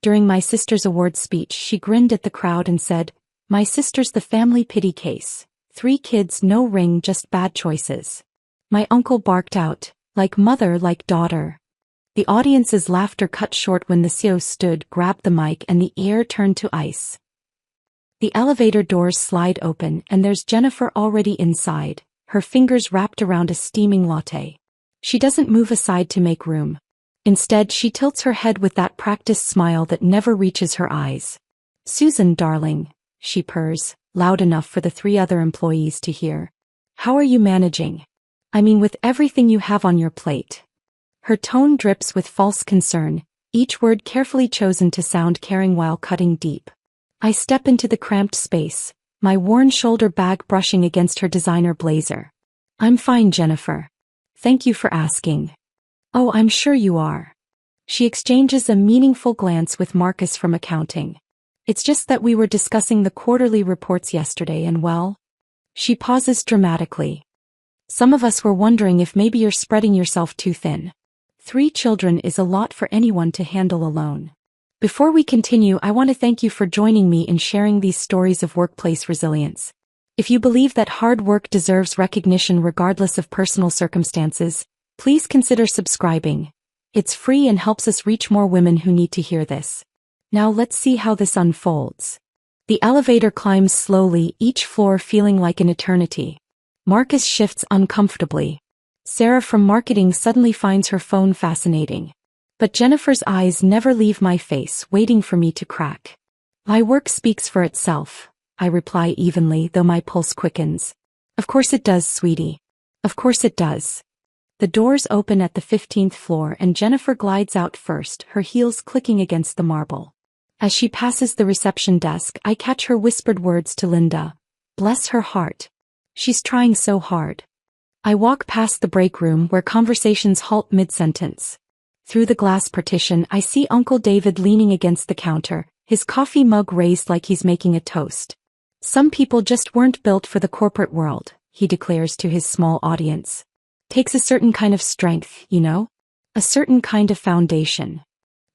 During my sister's awards speech, she grinned at the crowd and said, "My sister's the family pity case. 3 kids, no ring, just bad choices." My uncle barked out, "Like mother, like daughter." The audience's laughter cut short when the CEO stood, grabbed the mic, and the air turned to ice. The elevator doors slide open and there's Jennifer already inside, her fingers wrapped around a steaming latte. She doesn't move aside to make room. Instead, she tilts her head with that practiced smile that never reaches her eyes. "Susan, darling," she purrs, loud enough for the 3 other employees to hear. "How are you managing? I mean, with everything you have on your plate." Her tone drips with false concern, each word carefully chosen to sound caring while cutting deep. I step into the cramped space, my worn shoulder bag brushing against her designer blazer. "I'm fine, Jennifer. Thank you for asking." "Oh, I'm sure you are." She exchanges a meaningful glance with Marcus from accounting. "It's just that we were discussing the quarterly reports yesterday and well..." She pauses dramatically. "Some of us were wondering if maybe you're spreading yourself too thin. 3 children is a lot for anyone to handle alone." Before we continue, I want to thank you for joining me in sharing these stories of workplace resilience. If you believe that hard work deserves recognition regardless of personal circumstances, please consider subscribing. It's free and helps us reach more women who need to hear this. Now let's see how this unfolds. The elevator climbs slowly, each floor feeling like an eternity. Marcus shifts uncomfortably. Sarah from marketing suddenly finds her phone fascinating. But Jennifer's eyes never leave my face, waiting for me to crack. "My work speaks for itself," I reply evenly, though my pulse quickens. "Of course it does, sweetie. Of course it does." The doors open at the 15th floor and Jennifer glides out first, her heels clicking against the marble. As she passes the reception desk, I catch her whispered words to Linda. Bless her heart. She's trying so hard. I walk past the break room where conversations halt mid-sentence. Through the glass partition, I see Uncle David leaning against the counter, his coffee mug raised like he's making a toast. "Some people just weren't built for the corporate world," he declares to his small audience. "Takes a certain kind of strength, you know? A certain kind of foundation."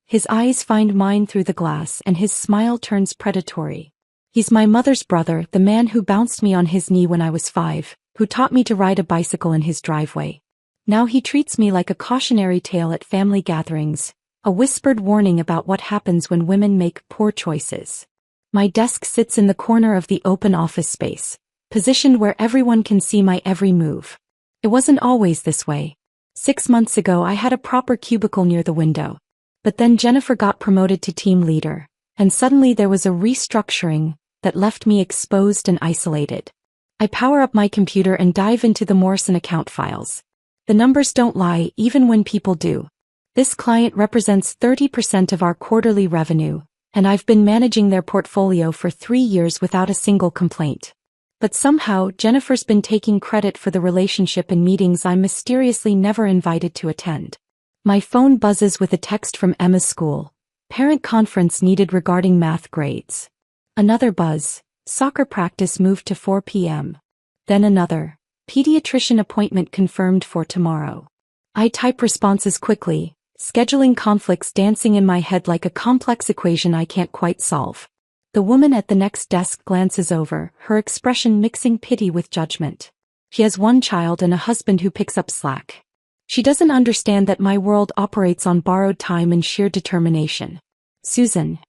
His eyes find mine through the glass and his smile turns predatory. "He's my mother's brother, the man who bounced me on his knee when I was 5, who taught me to ride a bicycle in his driveway. Now he treats me like a cautionary tale at family gatherings, a whispered warning about what happens when women make poor choices." My desk sits in the corner of the open office space, positioned where everyone can see my every move. It wasn't always this way. 6 months ago I had a proper cubicle near the window. But then Jennifer got promoted to team leader, and suddenly there was a restructuring that left me exposed and isolated. I power up my computer and dive into the Morrison account files. The numbers don't lie, even when people do. This client represents 30% of our quarterly revenue, and I've been managing their portfolio for 3 years without a single complaint. But somehow, Jennifer's been taking credit for the relationship in meetings I'm mysteriously never invited to attend. My phone buzzes with a text from Emma's school. Parent conference needed regarding math grades. Another buzz. Soccer practice moved to 4 p.m. Then another. Pediatrician appointment confirmed for tomorrow. I type responses quickly, scheduling conflicts dancing in my head like a complex equation I can't quite solve. The woman at the next desk glances over, her expression mixing pity with judgment. She has 1 child and a husband who picks up slack. She doesn't understand that my world operates on borrowed time and sheer determination. "Susan."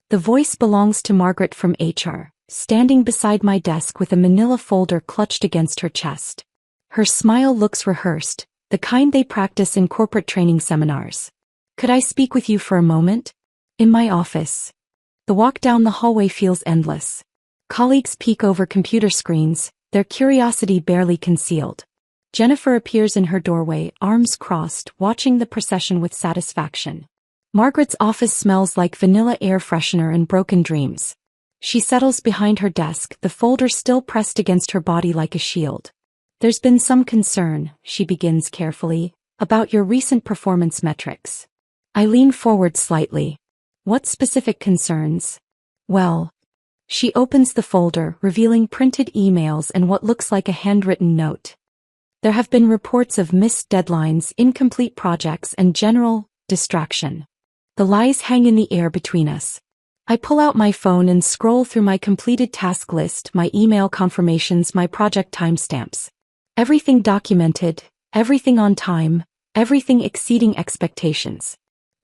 The voice belongs to Margaret from HR, standing beside my desk with a manila folder clutched against her chest. Her smile looks rehearsed, the kind they practice in corporate training seminars. "Could I speak with you for a moment?" "In my office." The walk down the hallway feels endless. Colleagues peek over computer screens, their curiosity barely concealed. Jennifer appears in her doorway, arms crossed, watching the procession with satisfaction. Margaret's office smells like vanilla air freshener and broken dreams. She settles behind her desk, the folder still pressed against her body like a shield. "There's been some concern," she begins carefully, "about your recent performance metrics." I lean forward slightly. "What specific concerns?" "Well..." She opens the folder, revealing printed emails and what looks like a handwritten note. "There have been reports of missed deadlines, incomplete projects, and general distraction." The lies hang in the air between us. I pull out my phone and scroll through my completed task list, my email confirmations, my project timestamps. Everything documented, everything on time, everything exceeding expectations.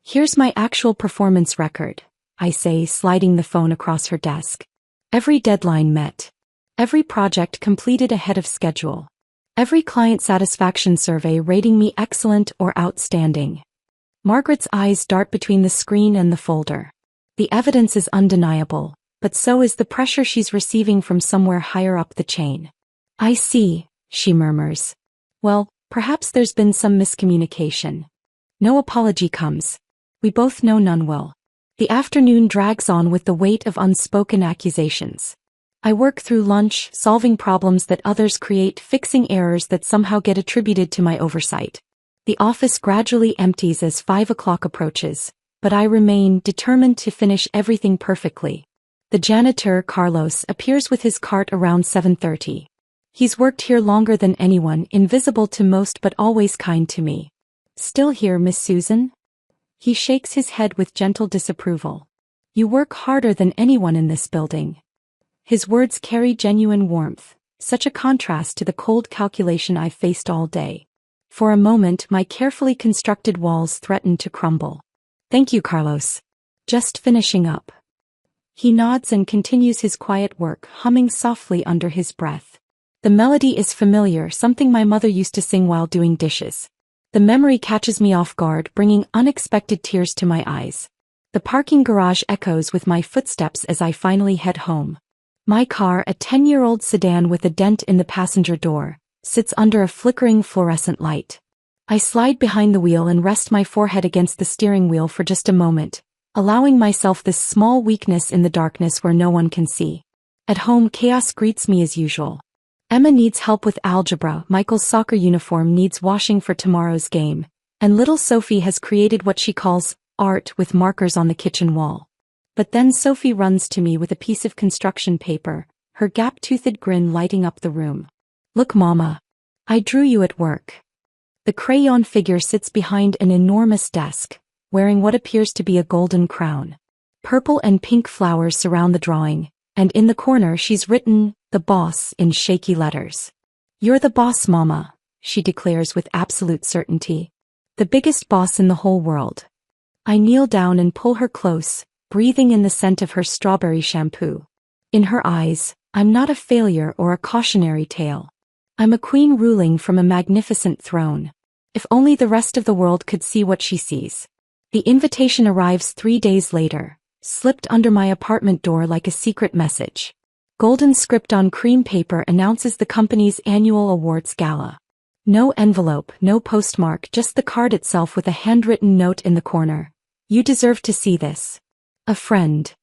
Here's my actual performance record, I say, sliding the phone across her desk. Every deadline met. Every project completed ahead of schedule. Every client satisfaction survey rating me excellent or outstanding. Margaret's eyes dart between the screen and the folder. The evidence is undeniable, but so is the pressure she's receiving from somewhere higher up the chain. I see, she murmurs. Well, perhaps there's been some miscommunication. No apology comes. We both know none will. The afternoon drags on with the weight of unspoken accusations. I work through lunch, solving problems that others create, fixing errors that somehow get attributed to my oversight. The office gradually empties as 5 o'clock approaches, but I remain determined to finish everything perfectly. The janitor, Carlos, appears with his cart around 7:30. He's worked here longer than anyone, invisible to most but always kind to me. Still here, Miss Susan? He shakes his head with gentle disapproval. You work harder than anyone in this building. His words carry genuine warmth, such a contrast to the cold calculation I've faced all day. For a moment, my carefully constructed walls threaten to crumble. Thank you, Carlos. Just finishing up. He nods and continues his quiet work, humming softly under his breath. The melody is familiar, something my mother used to sing while doing dishes. The memory catches me off guard, bringing unexpected tears to my eyes. The parking garage echoes with my footsteps as I finally head home. My car, a 10-year-old sedan with a dent in the passenger door, sits under a flickering fluorescent light. I slide behind the wheel and rest my forehead against the steering wheel for just a moment, allowing myself this small weakness in the darkness where no one can see. At home, chaos greets me as usual. Emma needs help with algebra, Michael's soccer uniform needs washing for tomorrow's game, and little Sophie has created what she calls art with markers on the kitchen wall. But then Sophie runs to me with a piece of construction paper, her gap-toothed grin lighting up the room. Look, Mama. I drew you at work. The crayon figure sits behind an enormous desk, wearing what appears to be a golden crown. Purple and pink flowers surround the drawing, and in the corner she's written, "The Boss," in shaky letters. You're the boss, Mama, she declares with absolute certainty. The biggest boss in the whole world. I kneel down and pull her close, breathing in the scent of her strawberry shampoo. In her eyes, I'm not a failure or a cautionary tale. I'm a queen ruling from a magnificent throne. If only the rest of the world could see what she sees. The invitation arrives 3 days later, slipped under my apartment door like a secret message. Golden script on cream paper announces the company's annual awards gala. No envelope, no postmark, just the card itself with a handwritten note in the corner. You deserve to see this. A friend.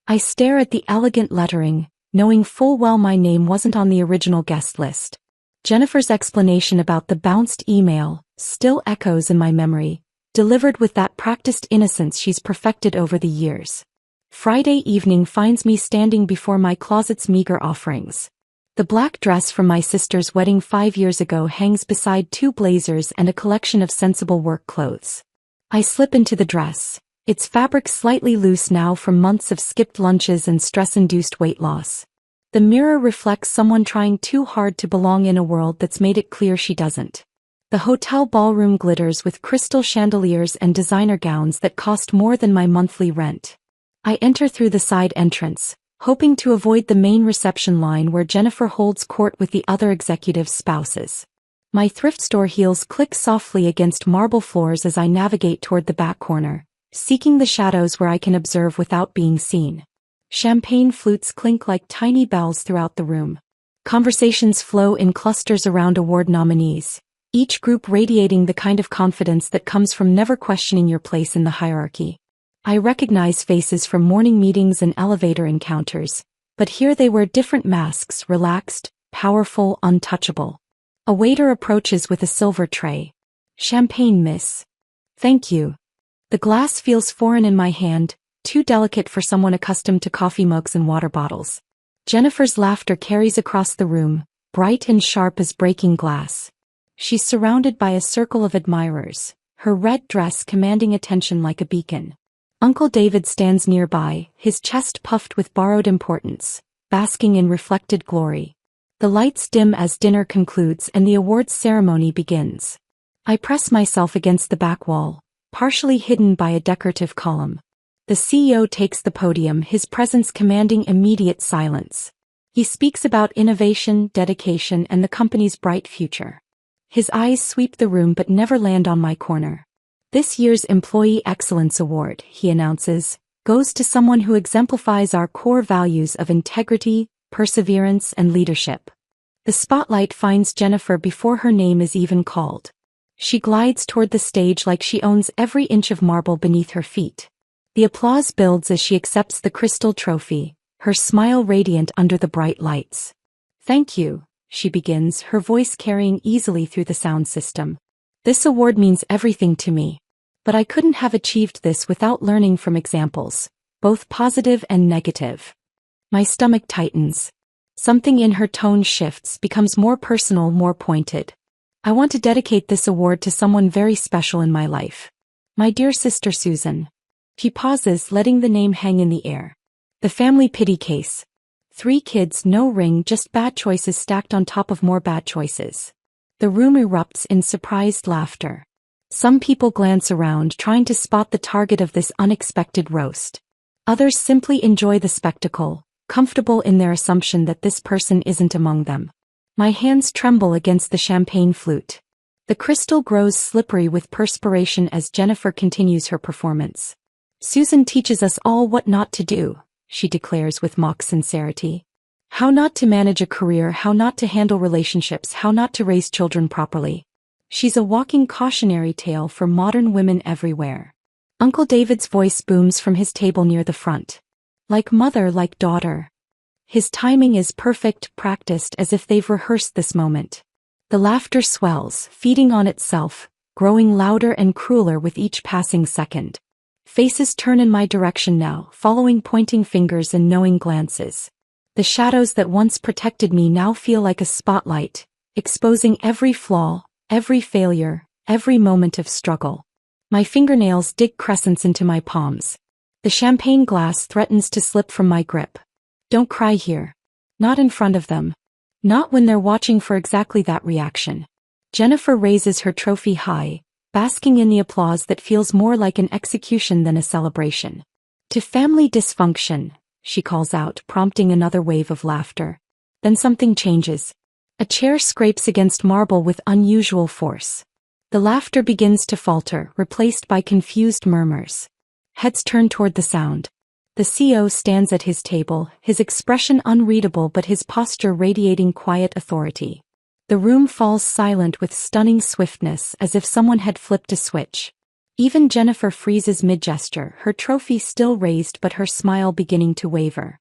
I stare at the elegant lettering, knowing full well my name wasn't on the original guest list. Jennifer's explanation about the bounced email still echoes in my memory, delivered with that practiced innocence she's perfected over the years. Friday evening finds me standing before my closet's meager offerings. The black dress from my sister's wedding 5 years ago hangs beside 2 blazers and a collection of sensible work clothes. I slip into the dress, its fabric slightly loose now from months of skipped lunches and stress-induced weight loss. The mirror reflects someone trying too hard to belong in a world that's made it clear she doesn't. The hotel ballroom glitters with crystal chandeliers and designer gowns that cost more than my monthly rent. I enter through the side entrance, hoping to avoid the main reception line where Jennifer holds court with the other executives' spouses. My thrift store heels click softly against marble floors as I navigate toward the back corner, seeking the shadows where I can observe without being seen. Champagne flutes clink like tiny bells throughout the room. Conversations flow in clusters around award nominees, each group radiating the kind of confidence that comes from never questioning your place in the hierarchy. I recognize faces from morning meetings and elevator encounters, but here they wear different masks, relaxed, powerful, untouchable. A waiter approaches with a silver tray. Champagne, miss. Thank you. The glass feels foreign in my hand, too delicate for someone accustomed to coffee mugs and water bottles. Jennifer's laughter carries across the room, bright and sharp as breaking glass. She's surrounded by a circle of admirers, her red dress commanding attention like a beacon. Uncle David stands nearby, his chest puffed with borrowed importance, basking in reflected glory. The lights dim as dinner concludes and the awards ceremony begins. I press myself against the back wall, partially hidden by a decorative column. The CEO takes the podium, his presence commanding immediate silence. He speaks about innovation, dedication, and the company's bright future. His eyes sweep the room but never land on my corner. This year's Employee Excellence Award, he announces, goes to someone who exemplifies our core values of integrity, perseverance, and leadership. The spotlight finds Jennifer before her name is even called. She glides toward the stage like she owns every inch of marble beneath her feet. The applause builds as she accepts the crystal trophy, her smile radiant under the bright lights. "Thank you," she begins, her voice carrying easily through the sound system. "This award means everything to me. But I couldn't have achieved this without learning from examples, both positive and negative." My stomach tightens. Something in her tone shifts, becomes more personal, more pointed. "I want to dedicate this award to someone very special in my life. My dear sister Susan." She pauses, letting the name hang in the air. The family pity case. 3 kids, no ring, just bad choices stacked on top of more bad choices. The room erupts in surprised laughter. Some people glance around, trying to spot the target of this unexpected roast. Others simply enjoy the spectacle, comfortable in their assumption that this person isn't among them. My hands tremble against the champagne flute. The crystal grows slippery with perspiration as Jennifer continues her performance. "Susan teaches us all what not to do," she declares with mock sincerity. "How not to manage a career, how not to handle relationships, how not to raise children properly. She's a walking cautionary tale for modern women everywhere." Uncle David's voice booms from his table near the front. "Like mother, like daughter." His timing is perfect, practiced as if they've rehearsed this moment. The laughter swells, feeding on itself, growing louder and crueler with each passing second. Faces turn in my direction now, following pointing fingers and knowing glances. The shadows that once protected me now feel like a spotlight, exposing every flaw, every failure, every moment of struggle. My fingernails dig crescents into my palms. The champagne glass threatens to slip from my grip. Don't cry here. Not in front of them. Not when they're watching for exactly that reaction. Jennifer raises her trophy high, basking in the applause that feels more like an execution than a celebration. "To family dysfunction," she calls out, prompting another wave of laughter. Then something changes. A chair scrapes against marble with unusual force. The laughter begins to falter, replaced by confused murmurs. Heads turn toward the sound. The CEO stands at his table, his expression unreadable but his posture radiating quiet authority. The room falls silent with stunning swiftness, as if someone had flipped a switch. Even Jennifer freezes mid-gesture, her trophy still raised but her smile beginning to waver.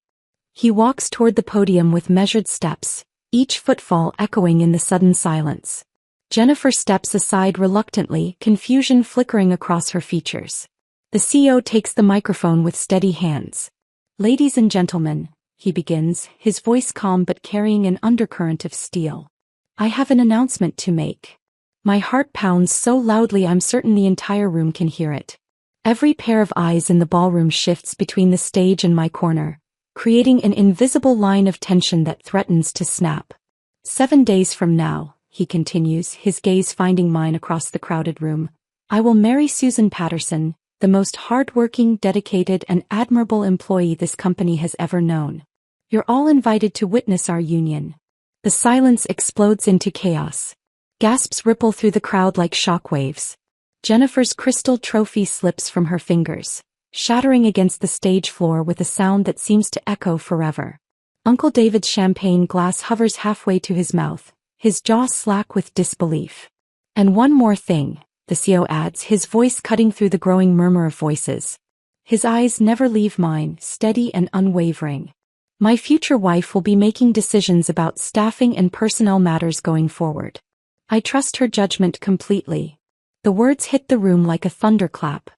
He walks toward the podium with measured steps, each footfall echoing in the sudden silence. Jennifer steps aside reluctantly, confusion flickering across her features. The CEO takes the microphone with steady hands. "Ladies and gentlemen," he begins, his voice calm but carrying an undercurrent of steel. "I have an announcement to make." My heart pounds so loudly I'm certain the entire room can hear it. Every pair of eyes in the ballroom shifts between the stage and my corner, creating an invisible line of tension that threatens to snap. 7 days from now," he continues, his gaze finding mine across the crowded room, "I will marry Susan Patterson, the most hard-working, dedicated, and admirable employee this company has ever known. You're all invited to witness our union." The silence explodes into chaos. Gasps ripple through the crowd like shockwaves. Jennifer's crystal trophy slips from her fingers, shattering against the stage floor with a sound that seems to echo forever. Uncle David's champagne glass hovers halfway to his mouth, his jaw slack with disbelief. "And one more thing," the CEO adds, his voice cutting through the growing murmur of voices. His eyes never leave mine, steady and unwavering. "My future wife will be making decisions about staffing and personnel matters going forward. I trust her judgment completely." The words hit the room like a thunderclap.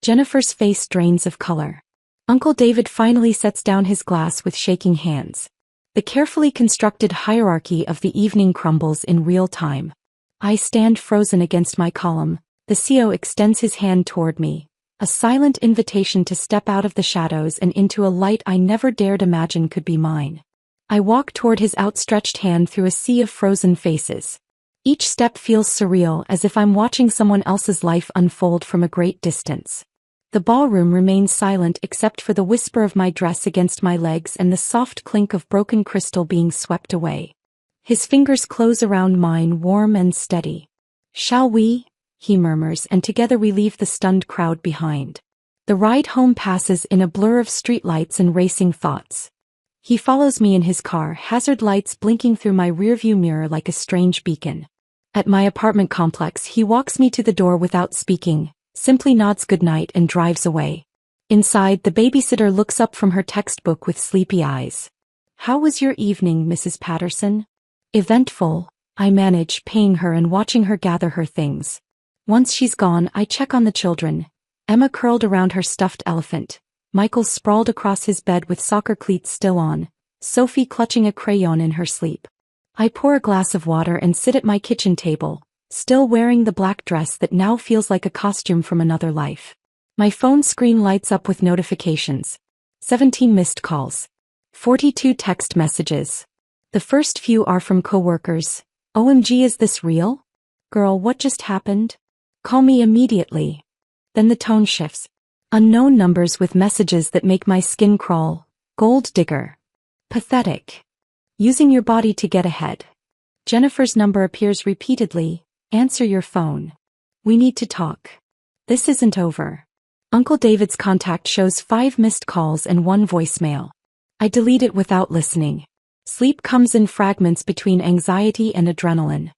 Jennifer's face drains of color. Uncle David finally sets down his glass with shaking hands. The carefully constructed hierarchy of the evening crumbles in real time. I stand frozen against my column. The CEO extends his hand toward me, A silent invitation to step out of the shadows and into a light I never dared imagine could be mine. I walk toward his outstretched hand through a sea of frozen faces. Each step feels surreal, as if I'm watching someone else's life unfold from a great distance. The ballroom remains silent except for the whisper of my dress against my legs and the soft clink of broken crystal being swept away. His fingers close around mine, warm and steady. "Shall we?" he murmurs, and together we leave the stunned crowd behind. The ride home passes in a blur of streetlights and racing thoughts. He follows me in his car, hazard lights blinking through my rearview mirror like a strange beacon. At my apartment complex, he walks me to the door without speaking, simply nods goodnight and drives away. Inside, the babysitter looks up from her textbook with sleepy eyes. "How was your evening, Mrs. Patterson?" "Eventful," I manage, paying her and watching her gather her things. Once she's gone, I check on the children. Emma curled around her stuffed elephant. Michael sprawled across his bed with soccer cleats still on, Sophie clutching a crayon in her sleep. I pour a glass of water and sit at my kitchen table, still wearing the black dress that now feels like a costume from another life. My phone screen lights up with notifications. 17 missed calls. 42 text messages. The first few are from coworkers. "OMG, is this real? Girl, what just happened? Call me immediately." Then the tone shifts. Unknown numbers with messages that make my skin crawl. "Gold digger. Pathetic. Using your body to get ahead." Jennifer's number appears repeatedly. "Answer your phone. We need to talk. This isn't over." Uncle David's contact shows 5 missed calls and 1 voicemail. I delete it without listening. Sleep comes in fragments between anxiety and adrenaline.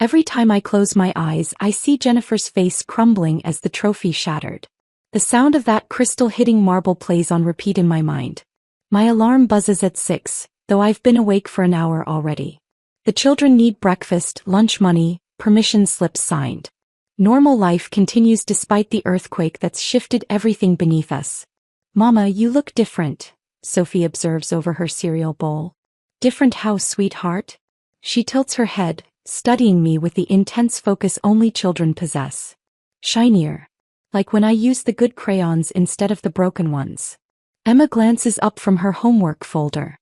Every time I close my eyes, I see Jennifer's face crumbling as the trophy shattered. The sound of that crystal hitting marble plays on repeat in my mind. My alarm buzzes at 6, though I've been awake for an hour already. The children need breakfast, lunch money, permission slips signed. Normal life continues despite the earthquake that's shifted everything beneath us. "Mama, you look different," Sophie observes over her cereal bowl. "Different how, sweetheart?" She tilts her head, studying me with the intense focus only children possess. "Shinier. Like when I use the good crayons instead of the broken ones." Emma glances up from her homework folder.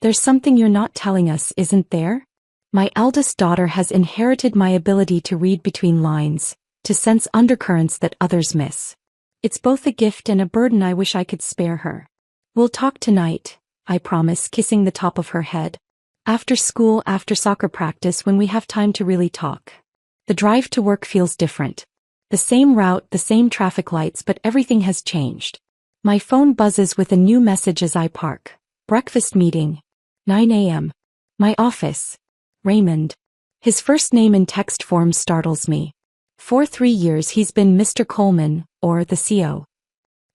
"There's something you're not telling us, isn't there?" My eldest daughter has inherited my ability to read between lines, to sense undercurrents that others miss. It's both a gift and a burden I wish I could spare her. "We'll talk tonight," I promise, kissing the top of her head. "After school, after soccer practice, when we have time to really talk." The drive to work feels different. The same route, the same traffic lights, but everything has changed. My phone buzzes with a new message as I park. "Breakfast meeting. 9 a.m. My office. Raymond." His first name in text form startles me. For 3 years he's been Mr. Coleman, or the CO.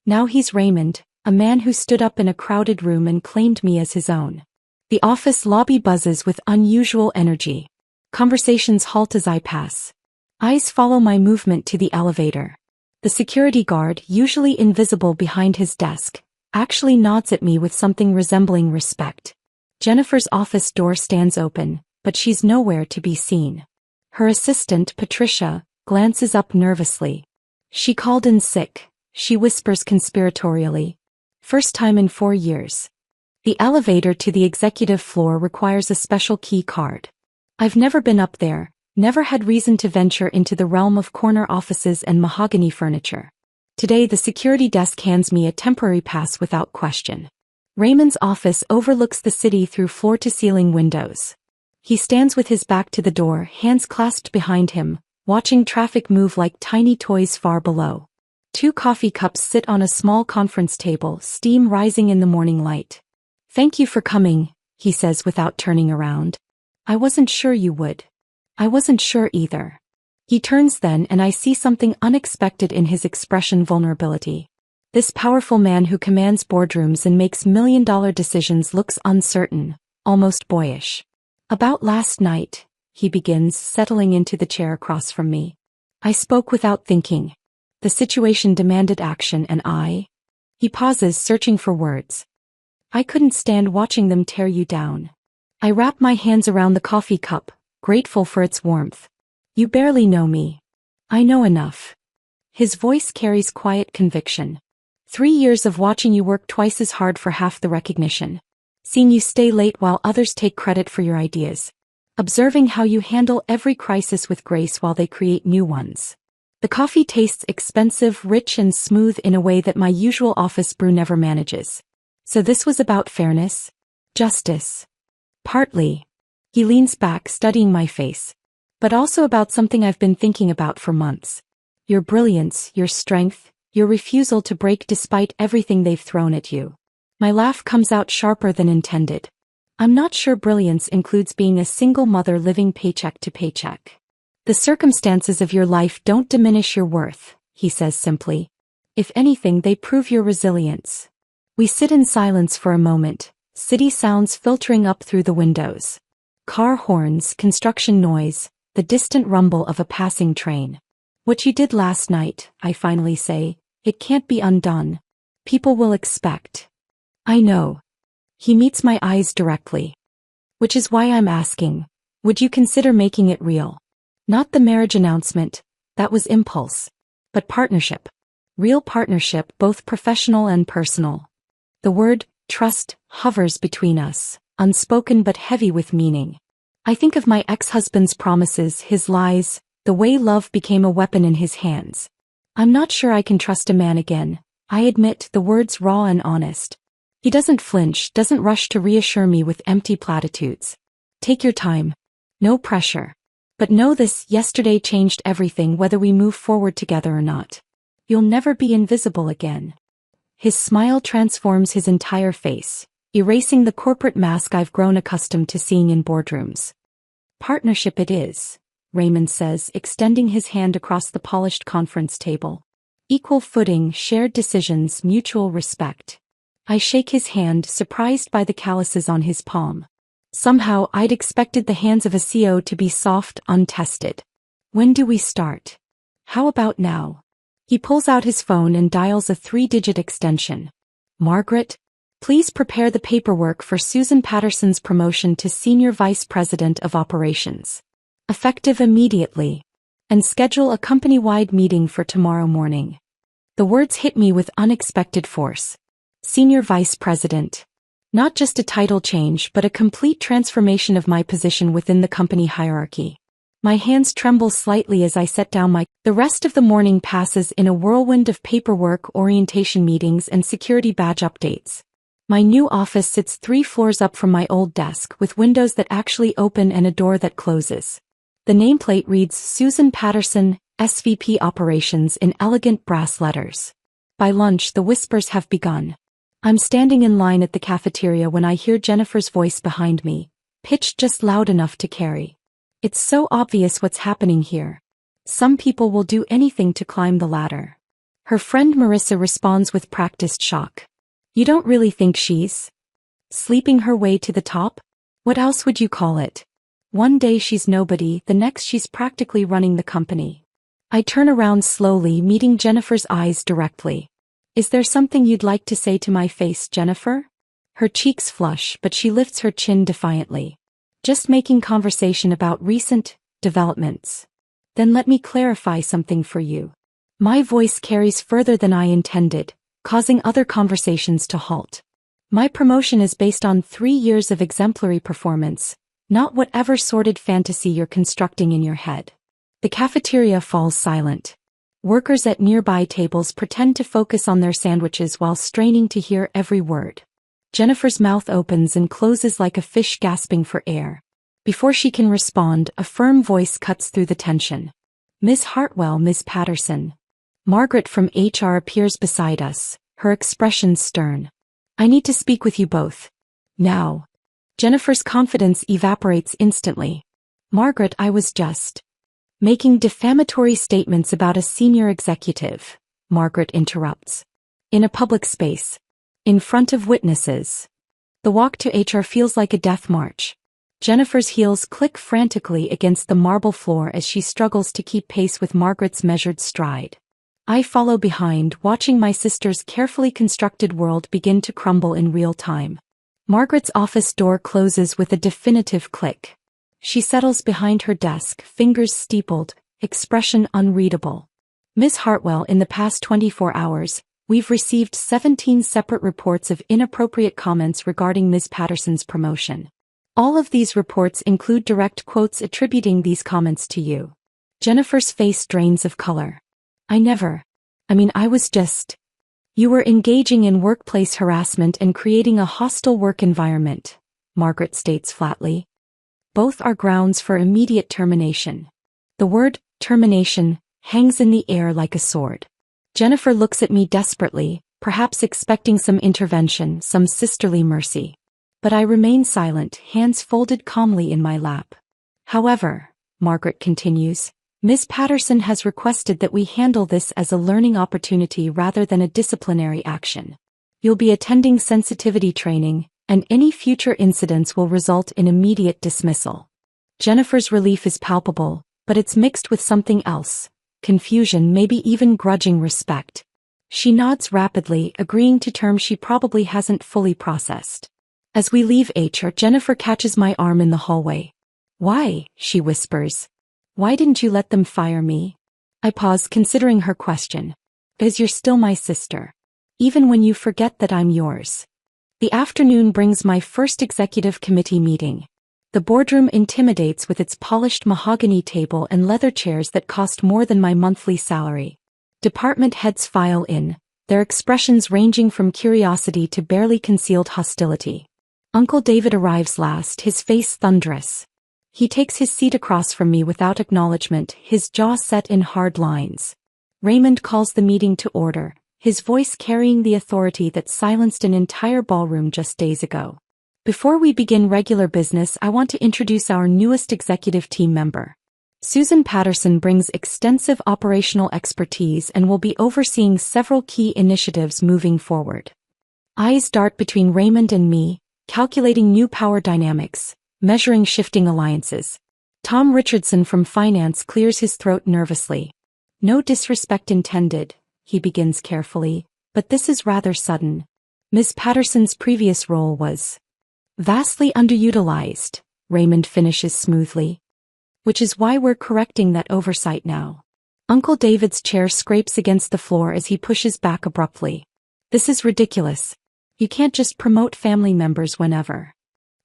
Now he's Raymond, a man who stood up in a crowded room and claimed me as his own. The office lobby buzzes with unusual energy. Conversations halt as I pass. Eyes follow my movement to the elevator. The security guard, usually invisible behind his desk, actually nods at me with something resembling respect. Jennifer's office door stands open, but she's nowhere to be seen. Her assistant, Patricia, glances up nervously. "She called in sick," she whispers conspiratorially. "First time in 4 years." The elevator to the executive floor requires a special key card. I've never been up there, never had reason to venture into the realm of corner offices and mahogany furniture. Today the security desk hands me a temporary pass without question. Raymond's office overlooks the city through floor-to-ceiling windows. He stands with his back to the door, hands clasped behind him, watching traffic move like tiny toys far below. 2 coffee cups sit on a small conference table, steam rising in the morning light. "Thank you for coming," he says without turning around. "I wasn't sure you would." "I wasn't sure either." He turns then and I see something unexpected in his expression: vulnerability. This powerful man who commands boardrooms and makes million-dollar decisions looks uncertain, almost boyish. "About last night," he begins, settling into the chair across from me. "I spoke without thinking. The situation demanded action and I—" He pauses, searching for words. "I couldn't stand watching them tear you down." I wrap my hands around the coffee cup, grateful for its warmth. "You barely know me." "I know enough." His voice carries quiet conviction. 3 years of watching you work twice as hard for half the recognition. Seeing you stay late while others take credit for your ideas. Observing how you handle every crisis with grace while they create new ones. The coffee tastes expensive, rich and smooth in a way that my usual office brew never manages. So this was about fairness? Justice? Partly. He leans back, studying my face. But also about something I've been thinking about for months. Your brilliance, your strength, your refusal to break despite everything they've thrown at you. My laugh comes out sharper than intended. I'm not sure brilliance includes being a single mother living paycheck to paycheck. The circumstances of your life don't diminish your worth, he says simply. If anything, they prove your resilience. We sit in silence for a moment, city sounds filtering up through the windows. Car horns, construction noise, the distant rumble of a passing train. What you did last night, I finally say, it can't be undone. People will expect. I know. He meets my eyes directly. Which is why I'm asking, would you consider making it real? Not the marriage announcement, that was impulse. But partnership. Real partnership, both professional and personal. The word, trust, hovers between us, unspoken but heavy with meaning. I think of my ex-husband's promises, his lies, the way love became a weapon in his hands. I'm not sure I can trust a man again. I admit, the word's raw and honest. He doesn't flinch, doesn't rush to reassure me with empty platitudes. Take your time. No pressure. But know this, yesterday changed everything, whether we move forward together or not. You'll never be invisible again. His smile transforms his entire face, erasing the corporate mask I've grown accustomed to seeing in boardrooms. Partnership it is, Raymond says, extending his hand across the polished conference table. Equal footing, shared decisions, mutual respect. I shake his hand, surprised by the calluses on his palm. Somehow I'd expected the hands of a CEO to be soft, untested. When do we start? How about now? He pulls out his phone and dials a 3-digit extension. Margaret? Please prepare the paperwork for Susan Patterson's promotion to Senior Vice President of Operations. Effective immediately. And schedule a company-wide meeting for tomorrow morning. The words hit me with unexpected force. Senior Vice President. Not just a title change, but a complete transformation of my position within the company hierarchy. My hands tremble slightly as I set down The rest of the morning passes in a whirlwind of paperwork, orientation meetings, and security badge updates. My new office sits 3 floors up from my old desk, with windows that actually open and a door that closes. The nameplate reads Susan Patterson, SVP Operations, in elegant brass letters. By lunch, the whispers have begun. I'm standing in line at the cafeteria when I hear Jennifer's voice behind me, pitched just loud enough to carry. It's so obvious what's happening here. Some people will do anything to climb the ladder. Her friend Marissa responds with practiced shock. You don't really think she's sleeping her way to the top? What else would you call it? One day she's nobody, the next she's practically running the company. I turn around slowly, meeting Jennifer's eyes directly. Is there something you'd like to say to my face, Jennifer? Her cheeks flush, but she lifts her chin defiantly. Just making conversation about recent developments. Then let me clarify something for you. My voice carries further than I intended, causing other conversations to halt. My promotion is based on 3 years of exemplary performance, not whatever sordid fantasy you're constructing in your head. The cafeteria falls silent. Workers at nearby tables pretend to focus on their sandwiches while straining to hear every word. Jennifer's mouth opens and closes like a fish gasping for air. Before she can respond, a firm voice cuts through the tension. Ms. Hartwell, Ms. Patterson. Margaret from HR appears beside us, her expression stern. I need to speak with you both. Now. Jennifer's confidence evaporates instantly. Margaret, I was just making defamatory statements about a senior executive, Margaret interrupts. In a public space. In front of witnesses. The walk to HR feels like a death march. Jennifer's heels click frantically against the marble floor as she struggles to keep pace with Margaret's measured stride. I follow behind, watching my sister's carefully constructed world begin to crumble in real time. Margaret's office door closes with a definitive click. She settles behind her desk, fingers steepled, expression unreadable. Miss Hartwell, in the past 24 hours, we've received 17 separate reports of inappropriate comments regarding Ms. Patterson's promotion. All of these reports include direct quotes attributing these comments to you. Jennifer's face drains of color. I was just... You were engaging in workplace harassment and creating a hostile work environment, Margaret states flatly. Both are grounds for immediate termination. The word, termination, hangs in the air like a sword. Jennifer looks at me desperately, perhaps expecting some intervention, some sisterly mercy. But I remain silent, hands folded calmly in my lap. However, Margaret continues, Ms. Patterson has requested that we handle this as a learning opportunity rather than a disciplinary action. You'll be attending sensitivity training, and any future incidents will result in immediate dismissal. Jennifer's relief is palpable, but it's mixed with something else. Confusion, maybe even grudging respect. She nods rapidly, agreeing to terms she probably hasn't fully processed. As we leave HR, Jennifer catches my arm in the hallway. Why? She whispers. Why didn't you let them fire me? I pause, considering her question. Because you're still my sister. Even when you forget that I'm yours. The afternoon brings my first executive committee meeting. The boardroom intimidates with its polished mahogany table and leather chairs that cost more than my monthly salary. Department heads file in, their expressions ranging from curiosity to barely concealed hostility. Uncle David arrives last, his face thunderous. He takes his seat across from me without acknowledgement, his jaw set in hard lines. Raymond calls the meeting to order, his voice carrying the authority that silenced an entire ballroom just days ago. Before we begin regular business, I want to introduce our newest executive team member. Susan Patterson brings extensive operational expertise and will be overseeing several key initiatives moving forward. Eyes dart between Raymond and me, calculating new power dynamics, measuring shifting alliances. Tom Richardson from finance clears his throat nervously. No disrespect intended, he begins carefully, but this is rather sudden. Ms. Patterson's previous role was vastly underutilized, Raymond finishes smoothly. Which is why we're correcting that oversight now. Uncle David's chair scrapes against the floor as he pushes back abruptly. This is ridiculous. You can't just promote family members whenever.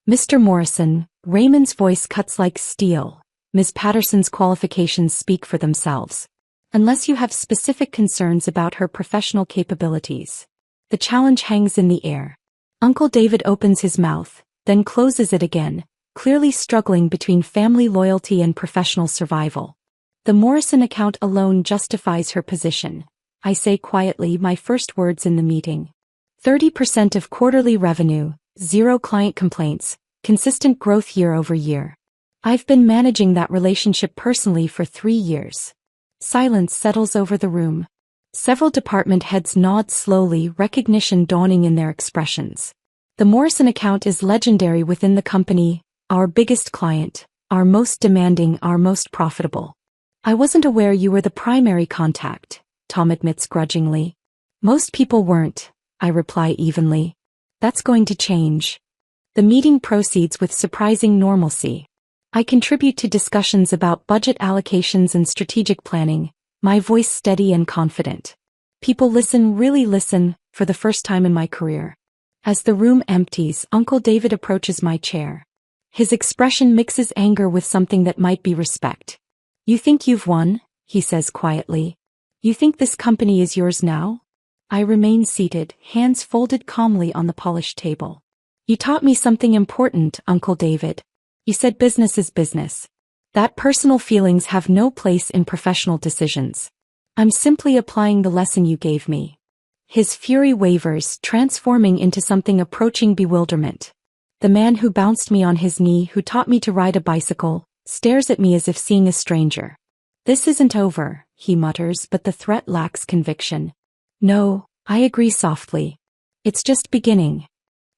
Mr. Morrison, Raymond's voice cuts like steel. Ms. Patterson's qualifications speak for themselves. Unless you have specific concerns about her professional capabilities. The challenge hangs in the air. Uncle David opens his mouth, then closes it again, clearly struggling between family loyalty and professional survival. The Morrison account alone justifies her position. I say quietly, my first words in the meeting. 30% of quarterly revenue, 0 client complaints, consistent growth year over year. I've been managing that relationship personally for 3 years. Silence settles over the room. Several department heads nod slowly, recognition dawning in their expressions. The Morrison account is legendary within the company, our biggest client, our most demanding, our most profitable. I wasn't aware you were the primary contact, Tom admits grudgingly. Most people weren't, I reply evenly. That's going to change. The meeting proceeds with surprising normalcy. I contribute to discussions about budget allocations and strategic planning, my voice steady and confident. People listen, really listen, for the first time in my career. As the room empties, Uncle David approaches my chair. His expression mixes anger with something that might be respect. You think you've won? He says quietly. You think this company is yours now? I remain seated, hands folded calmly on the polished table. You taught me something important, Uncle David. You said business is business. That personal feelings have no place in professional decisions. I'm simply applying the lesson you gave me. His fury wavers, transforming into something approaching bewilderment. The man who bounced me on his knee, who taught me to ride a bicycle, stares at me as if seeing a stranger. This isn't over, he mutters, but the threat lacks conviction. No, I agree softly. It's just beginning.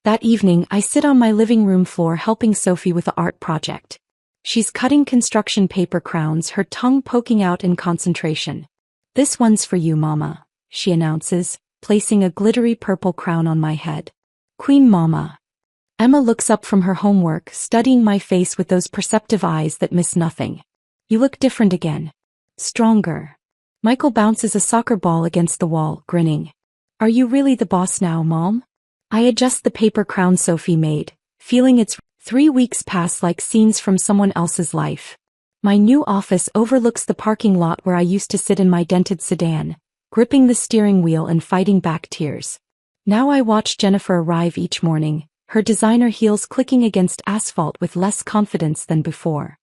That evening, I sit on my living room floor helping Sophie with the art project. She's cutting construction paper crowns, her tongue poking out in concentration. This one's for you, Mama, she announces, placing a glittery purple crown on my head. Queen Mama. Emma looks up from her homework, studying my face with those perceptive eyes that miss nothing. You look different again. Stronger. Michael bounces a soccer ball against the wall, grinning. Are you really the boss now, Mom? I adjust the paper crown Sophie made, feeling its 3 weeks pass like scenes from someone else's life. My new office overlooks the parking lot where I used to sit in my dented sedan, gripping the steering wheel and fighting back tears. Now I watch Jennifer arrive each morning, her designer heels clicking against asphalt with less confidence than before.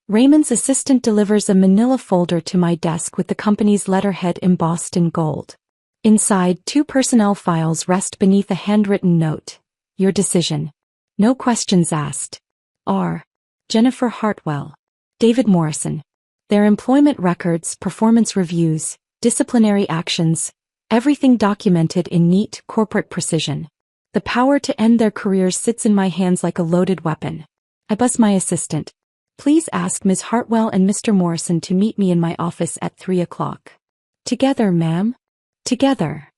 Raymond's assistant delivers a manila folder to my desk with the company's letterhead embossed in gold. Inside, 2 personnel files rest beneath a handwritten note. Your decision. No questions asked. R. Jennifer Hartwell. David Morrison. Their employment records, performance reviews, disciplinary actions, everything documented in neat, corporate precision. The power to end their careers sits in my hands like a loaded weapon. I buzz my assistant. Please ask Ms. Hartwell and Mr. Morrison to meet me in my office at 3 o'clock. Together, ma'am. Together.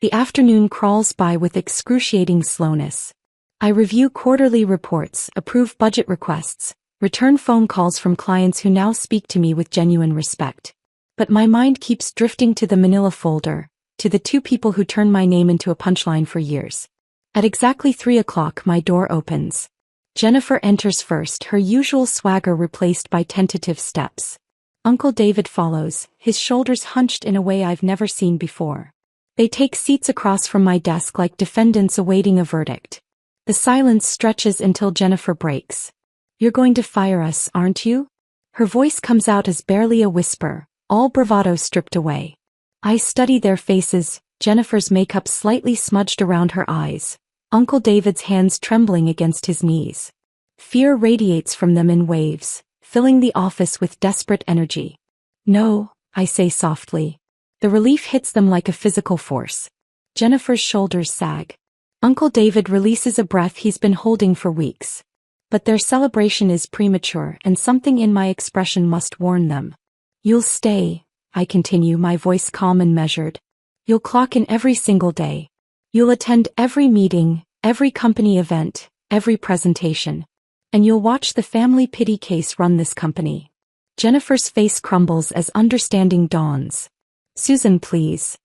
The afternoon crawls by with excruciating slowness. I review quarterly reports, approve budget requests, return phone calls from clients who now speak to me with genuine respect. But my mind keeps drifting to the manila folder, to the 2 people who turned my name into a punchline for years. At exactly 3 o'clock my door opens. Jennifer enters first, her usual swagger replaced by tentative steps. Uncle David follows, his shoulders hunched in a way I've never seen before. They take seats across from my desk like defendants awaiting a verdict. The silence stretches until Jennifer breaks. You're going to fire us, aren't you? Her voice comes out as barely a whisper, all bravado stripped away. I study their faces, Jennifer's makeup slightly smudged around her eyes, Uncle David's hands trembling against his knees. Fear radiates from them in waves, filling the office with desperate energy. No, I say softly. The relief hits them like a physical force. Jennifer's shoulders sag. Uncle David releases a breath he's been holding for weeks. But their celebration is premature and something in my expression must warn them. You'll stay, I continue, my voice calm and measured. You'll clock in every single day. You'll attend every meeting, every company event, every presentation. And you'll watch the family pity case run this company. Jennifer's face crumbles as understanding dawns. Susan, please.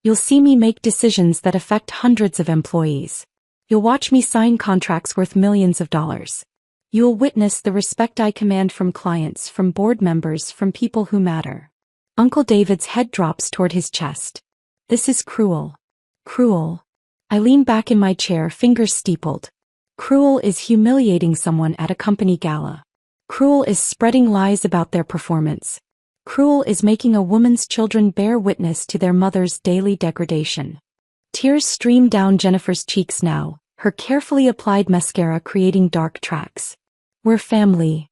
You'll see me make decisions that affect hundreds of employees. You'll watch me sign contracts worth millions of dollars. You'll witness the respect I command from clients, from board members, from people who matter. Uncle David's head drops toward his chest. This is cruel. Cruel. I lean back in my chair, fingers steepled. Cruel is humiliating someone at a company gala. Cruel is spreading lies about their performance. Cruel is making a woman's children bear witness to their mother's daily degradation. Tears stream down Jennifer's cheeks now, her carefully applied mascara creating dark tracks. We're family.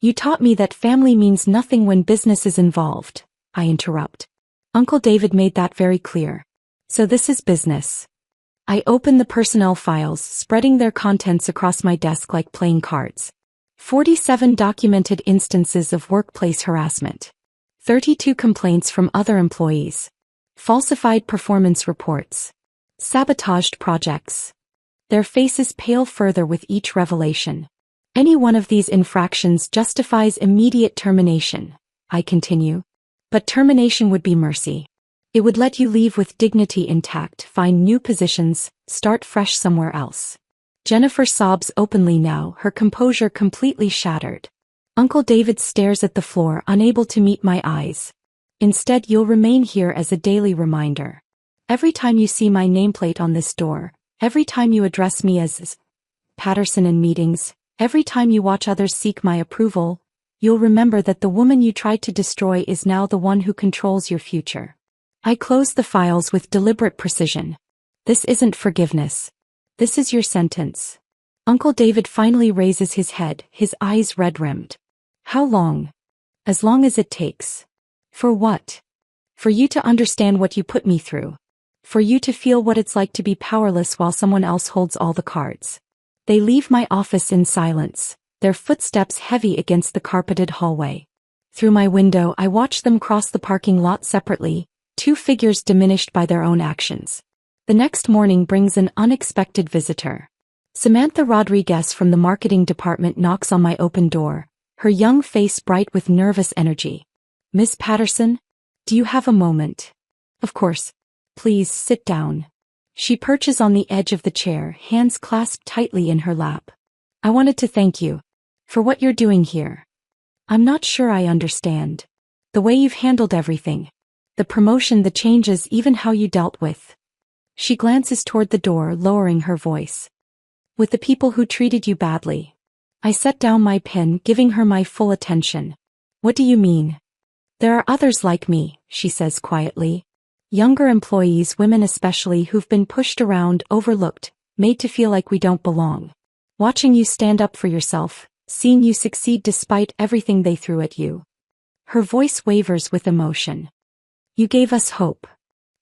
You taught me that family means nothing when business is involved, I interrupt. Uncle David made that very clear. So this is business. I open the personnel files, spreading their contents across my desk like playing cards. 47 documented instances of workplace harassment. 32 complaints from other employees. Falsified performance reports. Sabotaged projects. Their faces pale further with each revelation. Any one of these infractions justifies immediate termination, I continue. But termination would be mercy. It would let you leave with dignity intact, find new positions, start fresh somewhere else. Jennifer sobs openly now, her composure completely shattered. Uncle David stares at the floor, unable to meet my eyes. Instead, you'll remain here as a daily reminder. Every time you see my nameplate on this door, every time you address me as Patterson in meetings, every time you watch others seek my approval, you'll remember that the woman you tried to destroy is now the one who controls your future. I close the files with deliberate precision. This isn't forgiveness. This is your sentence. Uncle David finally raises his head, his eyes red-rimmed. How long? As long as it takes. For what? For you to understand what you put me through. For you to feel what it's like to be powerless while someone else holds all the cards. They leave my office in silence, their footsteps heavy against the carpeted hallway. Through my window I watch them cross the parking lot separately, 2 figures diminished by their own actions. The next morning brings an unexpected visitor. Samantha Rodriguez from the marketing department knocks on my open door, her young face bright with nervous energy. Miss Patterson? Do you have a moment? Of course. Please sit down. She perches on the edge of the chair, hands clasped tightly in her lap. I wanted to thank you for what you're doing here. I'm not sure I understand. The way you've handled everything. The promotion, the changes, even how you dealt with. She glances toward the door, lowering her voice. With the people who treated you badly. I set down my pen, giving her my full attention. What do you mean? There are others like me, she says quietly. Younger employees, women especially, who've been pushed around, overlooked, made to feel like we don't belong. Watching you stand up for yourself, seeing you succeed despite everything they threw at you. Her voice wavers with emotion. You gave us hope.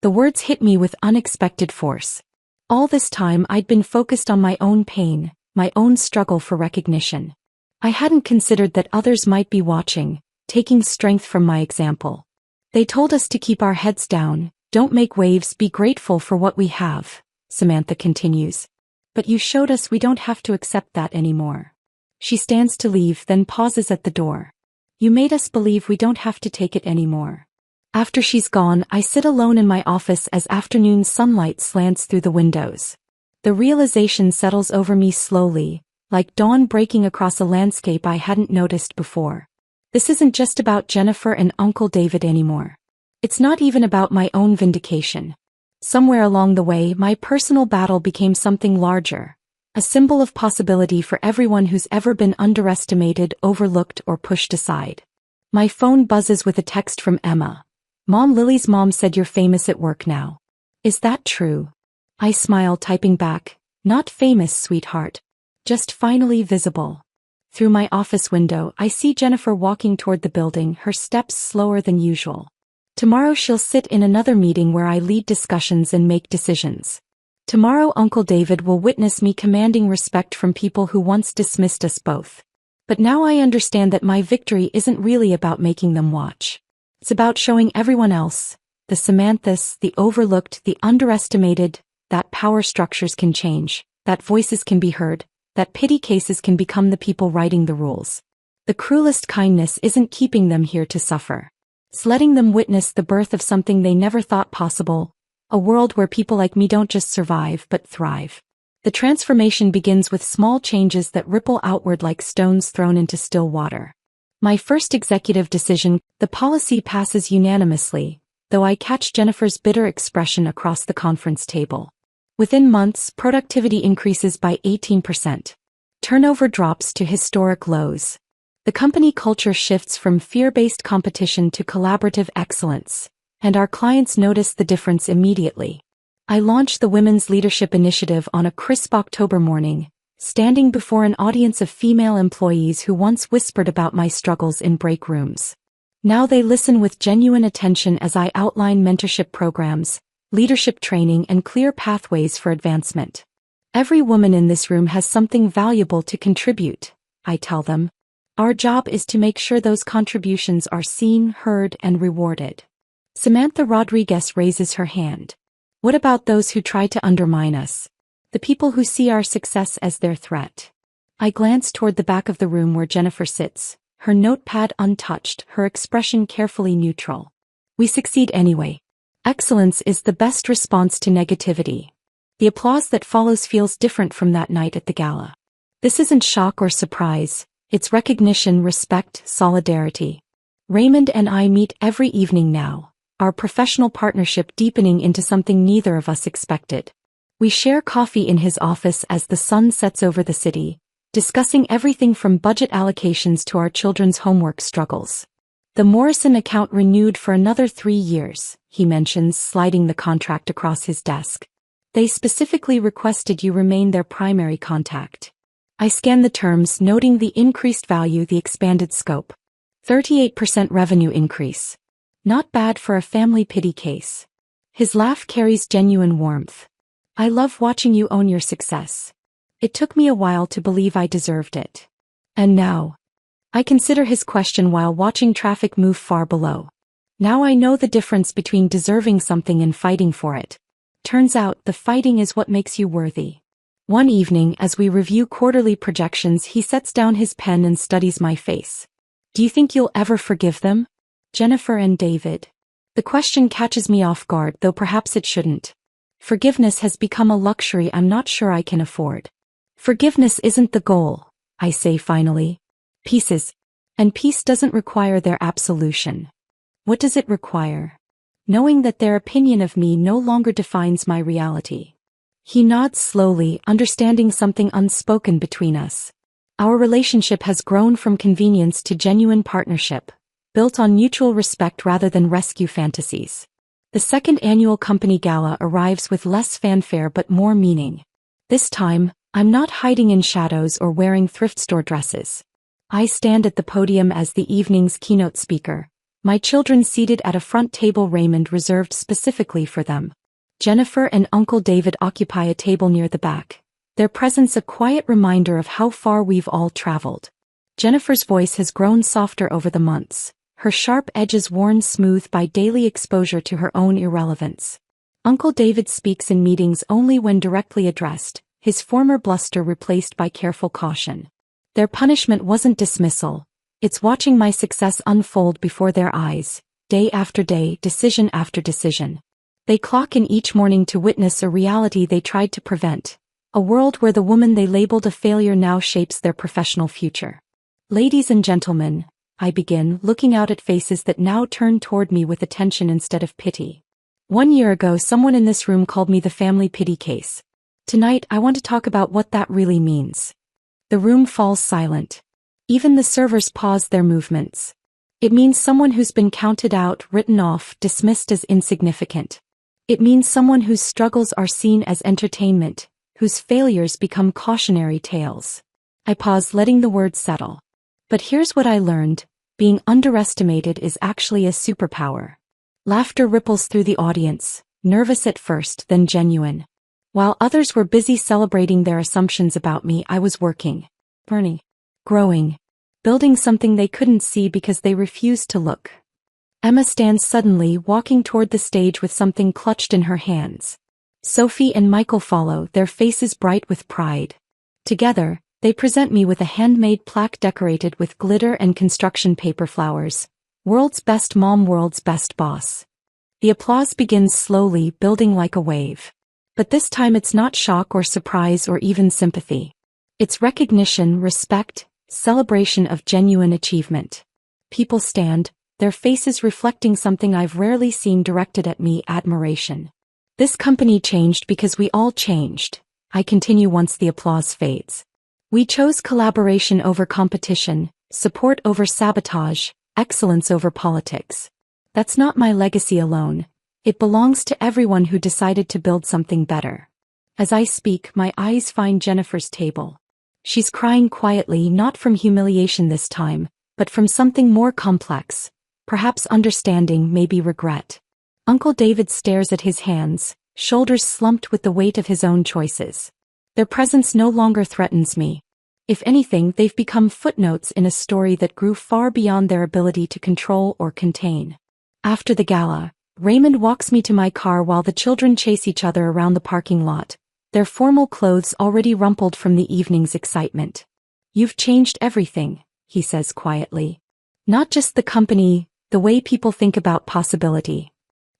The words hit me with unexpected force. All this time I'd been focused on my own pain, my own struggle for recognition. I hadn't considered that others might be watching, taking strength from my example. They told us to keep our heads down, don't make waves, be grateful for what we have, Samantha continues. But you showed us we don't have to accept that anymore. She stands to leave, then pauses at the door. You made us believe we don't have to take it anymore. After she's gone, I sit alone in my office as afternoon sunlight slants through the windows. The realization settles over me slowly, like dawn breaking across a landscape I hadn't noticed before. This isn't just about Jennifer and Uncle David anymore. It's not even about my own vindication. Somewhere along the way, my personal battle became something larger, a symbol of possibility for everyone who's ever been underestimated, overlooked, or pushed aside. My phone buzzes with a text from Emma. Mom, Lily's mom said you're famous at work now. Is that true? I smile, typing back, not famous, sweetheart. Just finally visible. Through my office window, I see Jennifer walking toward the building, her steps slower than usual. Tomorrow she'll sit in another meeting where I lead discussions and make decisions. Tomorrow Uncle David will witness me commanding respect from people who once dismissed us both. But now I understand that my victory isn't really about making them watch. It's about showing everyone else, the Samanthas, the overlooked, the underestimated, that power structures can change, that voices can be heard, that pity cases can become the people writing the rules. The cruelest kindness isn't keeping them here to suffer. It's letting them witness the birth of something they never thought possible, a world where people like me don't just survive but thrive. The transformation begins with small changes that ripple outward like stones thrown into still water. My first executive decision, the policy passes unanimously, though I catch Jennifer's bitter expression across the conference table. Within months, productivity increases by 18%. Turnover drops to historic lows. The company culture shifts from fear-based competition to collaborative excellence, and our clients notice the difference immediately. I launched the Women's Leadership Initiative on a crisp October morning, standing before an audience of female employees who once whispered about my struggles in break rooms. Now they listen with genuine attention as I outline mentorship programs, leadership training, and clear pathways for advancement. Every woman in this room has something valuable to contribute, I tell them. Our job is to make sure those contributions are seen, heard, and rewarded. Samantha Rodriguez raises her hand. What about those who try to undermine us? The people who see our success as their threat. I glance toward the back of the room where Jennifer sits, her notepad untouched, her expression carefully neutral. We succeed anyway. Excellence is the best response to negativity. The applause that follows feels different from that night at the gala. This isn't shock or surprise, it's recognition, respect, solidarity. Raymond and I meet every evening now, our professional partnership deepening into something neither of us expected. We share coffee in his office as the sun sets over the city, discussing everything from budget allocations to our children's homework struggles. The Morrison account renewed for another 3 years, he mentions, sliding the contract across his desk. They specifically requested you remain their primary contact. I scan the terms, noting the increased value, the expanded scope. 38% revenue increase. Not bad for a family pity case. His laugh carries genuine warmth. I love watching you own your success. It took me a while to believe I deserved it. And now? I consider his question while watching traffic move far below. Now I know the difference between deserving something and fighting for it. Turns out the fighting is what makes you worthy. One evening, as we review quarterly projections, he sets down his pen and studies my face. Do you think you'll ever forgive them? Jennifer and David. The question catches me off guard, though perhaps it shouldn't. Forgiveness has become a luxury I'm not sure I can afford. Forgiveness isn't the goal, I say finally. Peace is. And peace doesn't require their absolution. What does it require? Knowing that their opinion of me no longer defines my reality. He nods slowly, understanding something unspoken between us. Our relationship has grown from convenience to genuine partnership, built on mutual respect rather than rescue fantasies. The second annual company gala arrives with less fanfare but more meaning. This time, I'm not hiding in shadows or wearing thrift store dresses. I stand at the podium as the evening's keynote speaker, my children seated at a front table Raymond reserved specifically for them. Jennifer and Uncle David occupy a table near the back, their presence a quiet reminder of how far we've all traveled. Jennifer's voice has grown softer over the months, her sharp edges worn smooth by daily exposure to her own irrelevance. Uncle David speaks in meetings only when directly addressed, his former bluster replaced by careful caution. Their punishment wasn't dismissal. It's watching my success unfold before their eyes, day after day, decision after decision. They clock in each morning to witness a reality they tried to prevent, a world where the woman they labeled a failure now shapes their professional future. Ladies and gentlemen, I begin, looking out at faces that now turn toward me with attention instead of pity. 1 year ago, someone in this room called me the family pity case. Tonight, I want to talk about what that really means. The room falls silent. Even the servers pause their movements. It means someone who's been counted out, written off, dismissed as insignificant. It means someone whose struggles are seen as entertainment, whose failures become cautionary tales. I pause, letting the words settle. But here's what I learned: being underestimated is actually a superpower. Laughter ripples through the audience, nervous at first, then genuine. While others were busy celebrating their assumptions about me, I was working, learning, growing, building something they couldn't see because they refused to look. Emma stands suddenly, walking toward the stage with something clutched in her hands. Sophie and Michael follow, their faces bright with pride. Together, they present me with a handmade plaque decorated with glitter and construction paper flowers. World's best mom, world's best boss. The applause begins slowly, building like a wave. But this time it's not shock or surprise or even sympathy. It's recognition, respect, celebration of genuine achievement. People stand, their faces reflecting something I've rarely seen directed at me: admiration. This company changed because we all changed, I continue once the applause fades. We chose collaboration over competition, support over sabotage, excellence over politics. That's not my legacy alone. It belongs to everyone who decided to build something better. As I speak, my eyes find Jennifer's table. She's crying quietly, not from humiliation this time, but from something more complex. Perhaps understanding, maybe regret. Uncle David stares at his hands, shoulders slumped with the weight of his own choices. Their presence no longer threatens me. If anything, they've become footnotes in a story that grew far beyond their ability to control or contain. After the gala, Raymond walks me to my car while the children chase each other around the parking lot, their formal clothes already rumpled from the evening's excitement. "You've changed everything," he says quietly. "Not just the company, the way people think about possibility."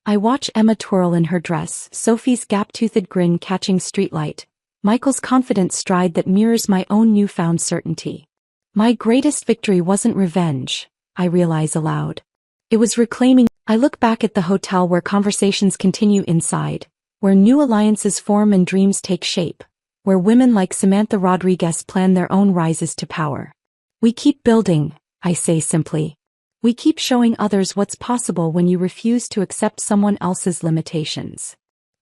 I watch Emma twirl in her dress, Sophie's gap-toothed grin catching streetlight, Michael's confident stride that mirrors my own newfound certainty. My greatest victory wasn't revenge, I realize aloud. It was reclaiming. I look back at the hotel where conversations continue inside, where new alliances form and dreams take shape, where women like Samantha Rodriguez plan their own rises to power. We keep building, I say simply. We keep showing others what's possible when you refuse to accept someone else's limitations.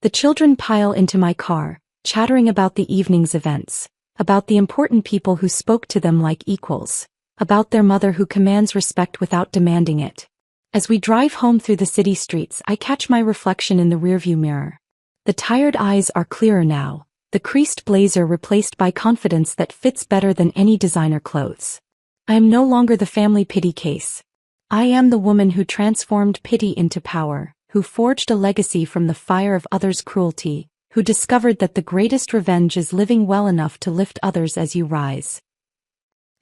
The children pile into my car, chattering about the evening's events, about the important people who spoke to them like equals, about their mother who commands respect without demanding it. As we drive home through the city streets, I catch my reflection in the rearview mirror. The tired eyes are clearer now, the creased blazer replaced by confidence that fits better than any designer clothes. I am no longer the family pity case. I am the woman who transformed pity into power, who forged a legacy from the fire of others' cruelty, who discovered that the greatest revenge is living well enough to lift others as you rise.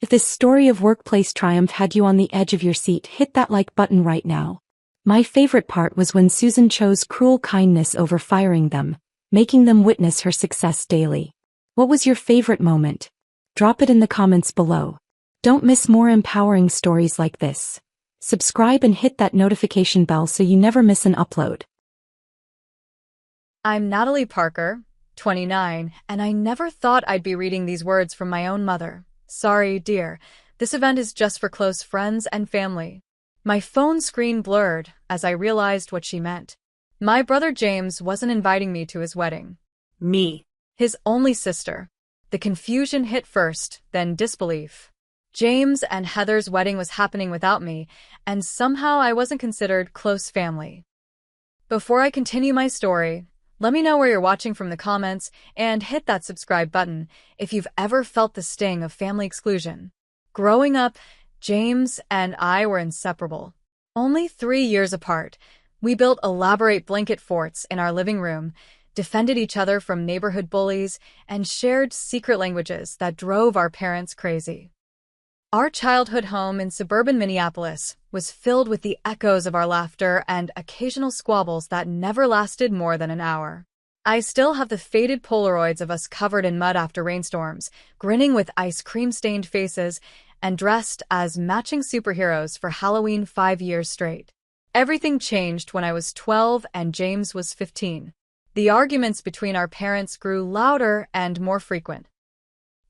If this story of workplace triumph had you on the edge of your seat, hit that like button right now. My favorite part was when Susan chose cruel kindness over firing them, making them witness her success daily. What was your favorite moment? Drop it in the comments below. Don't miss more empowering stories like this. Subscribe and hit that notification bell so you never miss an upload. I'm Natalie Parker, 29, and I never thought I'd be reading these words from my own mother. Sorry, dear. This event is just for close friends and family. My phone screen blurred as I realized what she meant. My brother James wasn't inviting me to his wedding. Me. His only sister. The confusion hit first, then disbelief. James and Heather's wedding was happening without me, and somehow I wasn't considered close family. Before I continue my story, let me know where you're watching from the comments and hit that subscribe button if you've ever felt the sting of family exclusion. Growing up, James and I were inseparable. Only 3 years apart, we built elaborate blanket forts in our living room, defended each other from neighborhood bullies, and shared secret languages that drove our parents crazy. Our childhood home in suburban Minneapolis was filled with the echoes of our laughter and occasional squabbles that never lasted more than an hour. I still have the faded Polaroids of us covered in mud after rainstorms, grinning with ice cream-stained faces, and dressed as matching superheroes for Halloween 5 years straight. Everything changed when I was 12 and James was 15. The arguments between our parents grew louder and more frequent.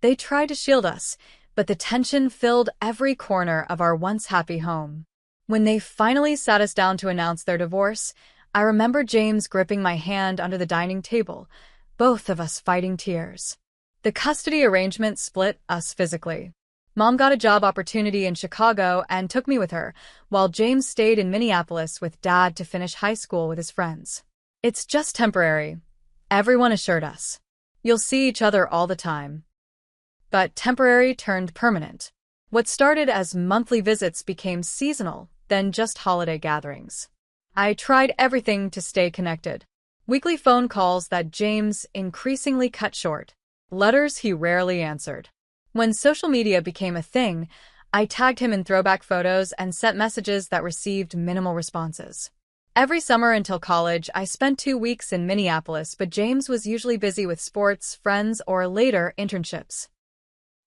They tried to shield us, but the tension filled every corner of our once happy home. When they finally sat us down to announce their divorce, I remember James gripping my hand under the dining table, both of us fighting tears. The custody arrangement split us physically. Mom got a job opportunity in Chicago and took me with her, while James stayed in Minneapolis with Dad to finish high school with his friends. It's just temporary, everyone assured us. You'll see each other all the time. But temporary turned permanent. What started as monthly visits became seasonal, then just holiday gatherings. I tried everything to stay connected. Weekly phone calls that James increasingly cut short. Letters he rarely answered. When social media became a thing, I tagged him in throwback photos and sent messages that received minimal responses. Every summer until college, I spent 2 weeks in Minneapolis, but James was usually busy with sports, friends, or later internships.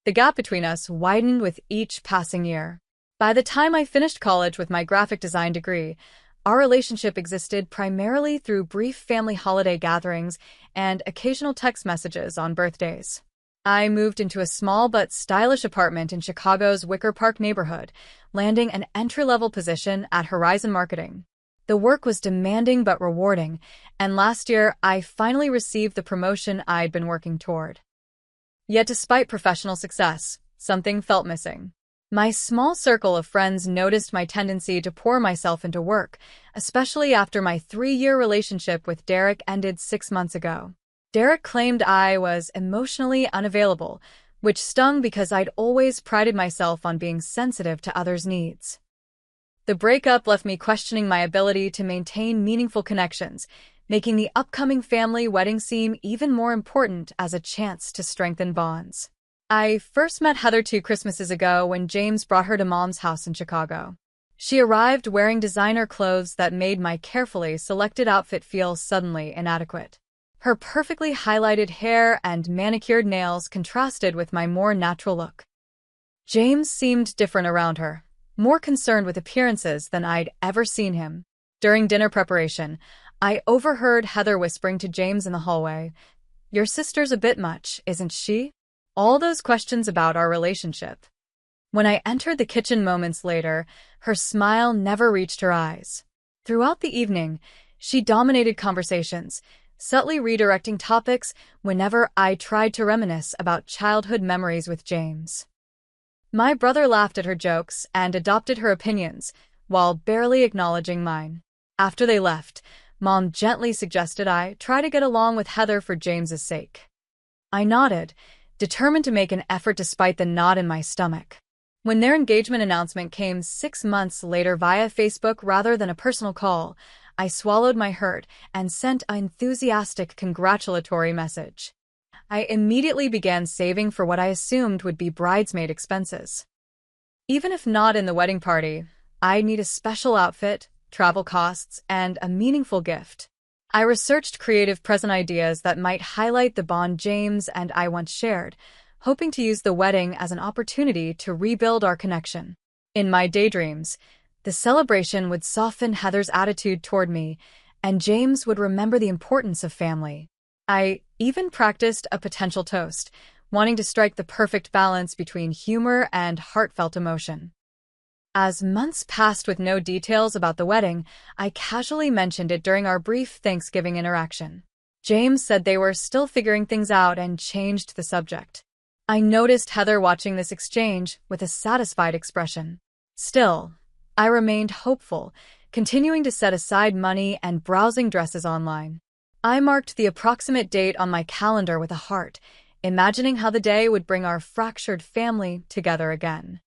The gap between us widened with each passing year. By the time I finished college with my graphic design degree, our relationship existed primarily through brief family holiday gatherings and occasional text messages on birthdays. I moved into a small but stylish apartment in Chicago's Wicker Park neighborhood, landing an entry-level position at Horizon Marketing. The work was demanding but rewarding, and last year I finally received the promotion I'd been working toward. Yet despite professional success, something felt missing. My small circle of friends noticed my tendency to pour myself into work, especially after my 3-year relationship with Derek ended 6 months ago. Derek claimed I was emotionally unavailable, which stung because I'd always prided myself on being sensitive to others' needs. The breakup left me questioning my ability to maintain meaningful connections, making the upcoming family wedding seem even more important as a chance to strengthen bonds. I first met Heather 2 Christmases ago when James brought her to Mom's house in Chicago. She arrived wearing designer clothes that made my carefully selected outfit feel suddenly inadequate. Her perfectly highlighted hair and manicured nails contrasted with my more natural look. James seemed different around her, more concerned with appearances than I'd ever seen him. During dinner preparation, I overheard Heather whispering to James in the hallway, "Your sister's a bit much, isn't she?" All those questions about our relationship. When I entered the kitchen moments later, her smile never reached her eyes. Throughout the evening, she dominated conversations, subtly redirecting topics whenever I tried to reminisce about childhood memories with James. My brother laughed at her jokes and adopted her opinions, while barely acknowledging mine. After they left, Mom gently suggested I try to get along with Heather for James's sake. I nodded, determined to make an effort despite the knot in my stomach. When their engagement announcement came 6 months later via Facebook rather than a personal call, I swallowed my hurt and sent an enthusiastic congratulatory message. I immediately began saving for what I assumed would be bridesmaid expenses. Even if not in the wedding party, I'd need a special outfit, travel costs, and a meaningful gift. I researched creative present ideas that might highlight the bond James and I once shared, hoping to use the wedding as an opportunity to rebuild our connection. In my daydreams, the celebration would soften Heather's attitude toward me, and James would remember the importance of family. I even practiced a potential toast, wanting to strike the perfect balance between humor and heartfelt emotion. As months passed with no details about the wedding, I casually mentioned it during our brief Thanksgiving interaction. James said they were still figuring things out and changed the subject. I noticed Heather watching this exchange with a satisfied expression. Still, I remained hopeful, continuing to set aside money and browsing dresses online. I marked the approximate date on my calendar with a heart, imagining how the day would bring our fractured family together again.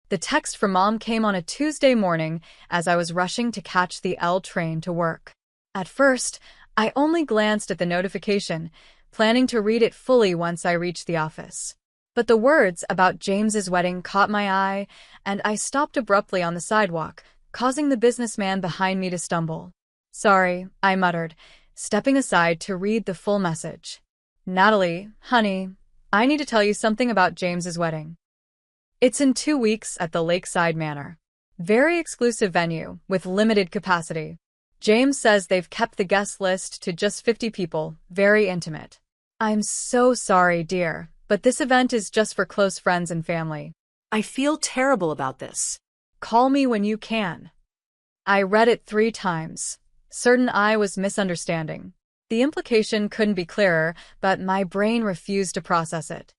The text from Mom came on a Tuesday morning as I was rushing to catch the L train to work. At first, I only glanced at the notification, planning to read it fully once I reached the office. But the words about James's wedding caught my eye, and I stopped abruptly on the sidewalk, causing the businessman behind me to stumble. "Sorry," I muttered, stepping aside to read the full message. "Natalie, honey, I need to tell you something about James's wedding. It's in 2 weeks at the Lakeside Manor. Very exclusive venue, with limited capacity. James says they've kept the guest list to just 50 people, very intimate. I'm so sorry, dear, but this event is just for close friends and family. I feel terrible about this. Call me when you can." I read it 3 times, certain I was misunderstanding. The implication couldn't be clearer, but my brain refused to process it.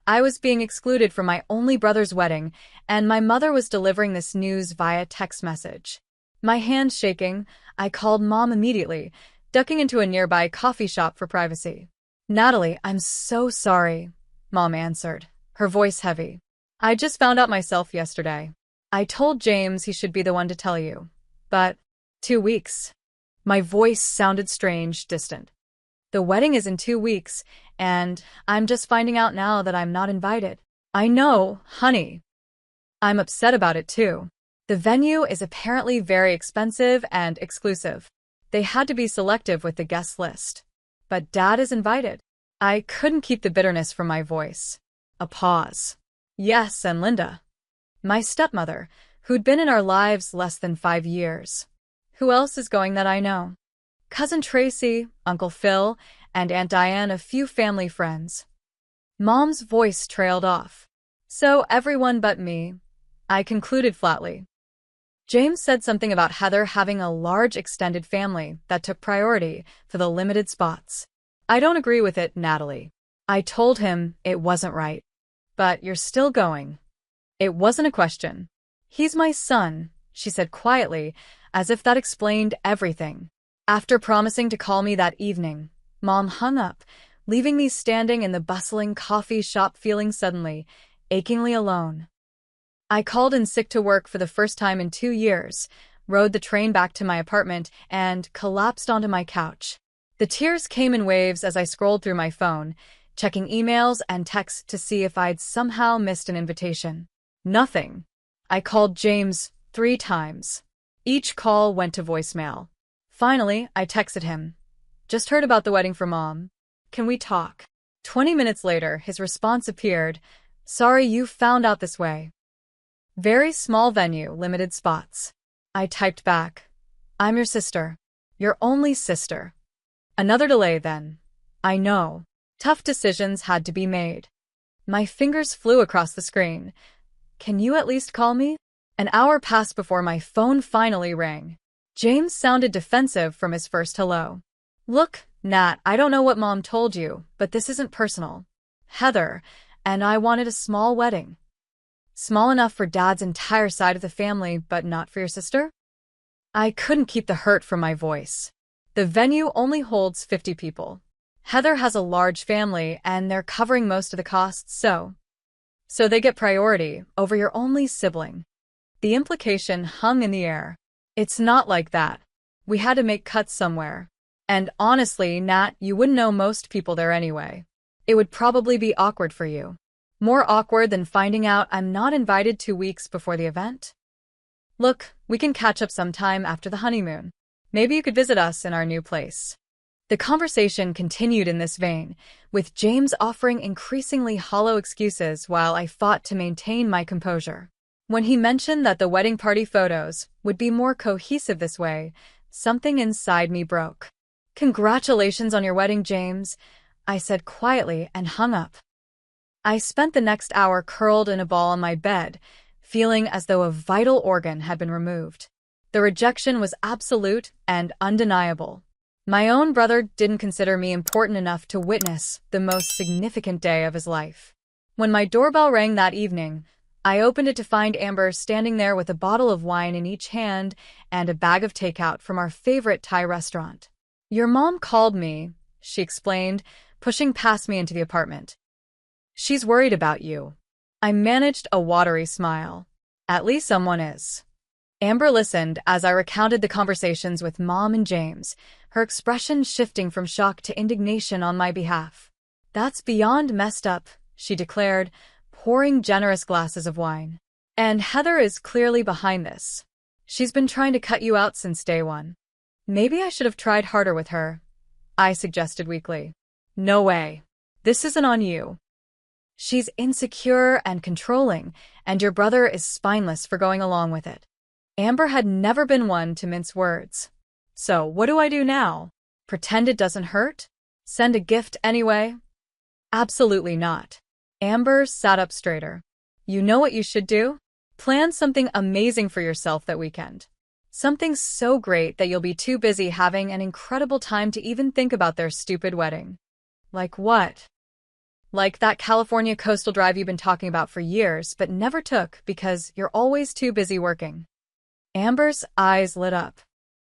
I was being excluded from my only brother's wedding, and my mother was delivering this news via text message. My hands shaking, I called Mom immediately, ducking into a nearby coffee shop for privacy. "Natalie, I'm so sorry," Mom answered, her voice heavy. "I just found out myself yesterday. I told James he should be the one to tell you. But 2 weeks." My voice sounded strange, distant. "The wedding is in 2 weeks, and I'm just finding out now that I'm not invited." "I know, honey. I'm upset about it too. The venue is apparently very expensive and exclusive. They had to be selective with the guest list. But Dad is invited." I couldn't keep the bitterness from my voice. A pause. "Yes, and Linda. My stepmother, who'd been in our lives less than 5 years. Who else is going that I know? Cousin Tracy, Uncle Phil, and Aunt Diane, a few family friends." Mom's voice trailed off. "So everyone but me," I concluded flatly. James said something about Heather having a large extended family that took priority for the limited spots. "I don't agree with it, Natalie." I told him it wasn't right. "But you're still going." It wasn't a question. "He's my son," she said quietly, as if that explained everything. After promising to call me that evening, Mom hung up, leaving me standing in the bustling coffee shop feeling suddenly, achingly alone. I called in sick to work for the first time in 2 years, rode the train back to my apartment, and collapsed onto my couch. The tears came in waves as I scrolled through my phone, checking emails and texts to see if I'd somehow missed an invitation. Nothing. I called James 3 times. Each call went to voicemail. Finally, I texted him. "Just heard about the wedding for Mom. Can we talk?" 20 minutes later, his response appeared. "Sorry you found out this way. Very small venue, limited spots." I typed back. "I'm your sister. Your only sister." Another delay then. I know. Tough decisions had to be made. My fingers flew across the screen. "Can you at least call me?" An hour passed before my phone finally rang. James sounded defensive from his first hello. "Look, Nat, I don't know what Mom told you, but this isn't personal. Heather and I wanted a small wedding. Small enough for Dad's entire side of the family, but not for your sister?" I couldn't keep the hurt from my voice. "The venue only holds 50 people. Heather has a large family, and they're covering most of the costs, so they get priority over your only sibling." The implication hung in the air. "It's not like that. We had to make cuts somewhere. And honestly, Nat, you wouldn't know most people there anyway. It would probably be awkward for you. More awkward than finding out I'm not invited 2 weeks before the event." Look, we can catch up sometime after the honeymoon. Maybe you could visit us in our new place. The conversation continued in this vein, with James offering increasingly hollow excuses while I fought to maintain my composure. When he mentioned that the wedding party photos would be more cohesive this way, something inside me broke. "Congratulations on your wedding, James," I said quietly and hung up. I spent the next hour curled in a ball on my bed, feeling as though a vital organ had been removed. The rejection was absolute and undeniable. My own brother didn't consider me important enough to witness the most significant day of his life. When my doorbell rang that evening, I opened it to find Amber standing there with a bottle of wine in each hand and a bag of takeout from our favorite Thai restaurant. "Your mom called me," she explained, pushing past me into the apartment. "She's worried about you." I managed a watery smile. At least someone is. Amber listened as I recounted the conversations with Mom and James, her expression shifting from shock to indignation on my behalf. "That's beyond messed up," she declared, pouring generous glasses of wine. "And Heather is clearly behind this. She's been trying to cut you out since day one." "Maybe I should have tried harder with her," I suggested weakly. "No way. This isn't on you. She's insecure and controlling, and your brother is spineless for going along with it." Amber had never been one to mince words. "So what do I do now? Pretend it doesn't hurt? Send a gift anyway?" "Absolutely not." Amber sat up straighter. "You know what you should do? Plan something amazing for yourself that weekend. Something so great that you'll be too busy having an incredible time to even think about their stupid wedding." "Like what?" "Like that California coastal drive you've been talking about for years but never took because you're always too busy working." Amber's eyes lit up.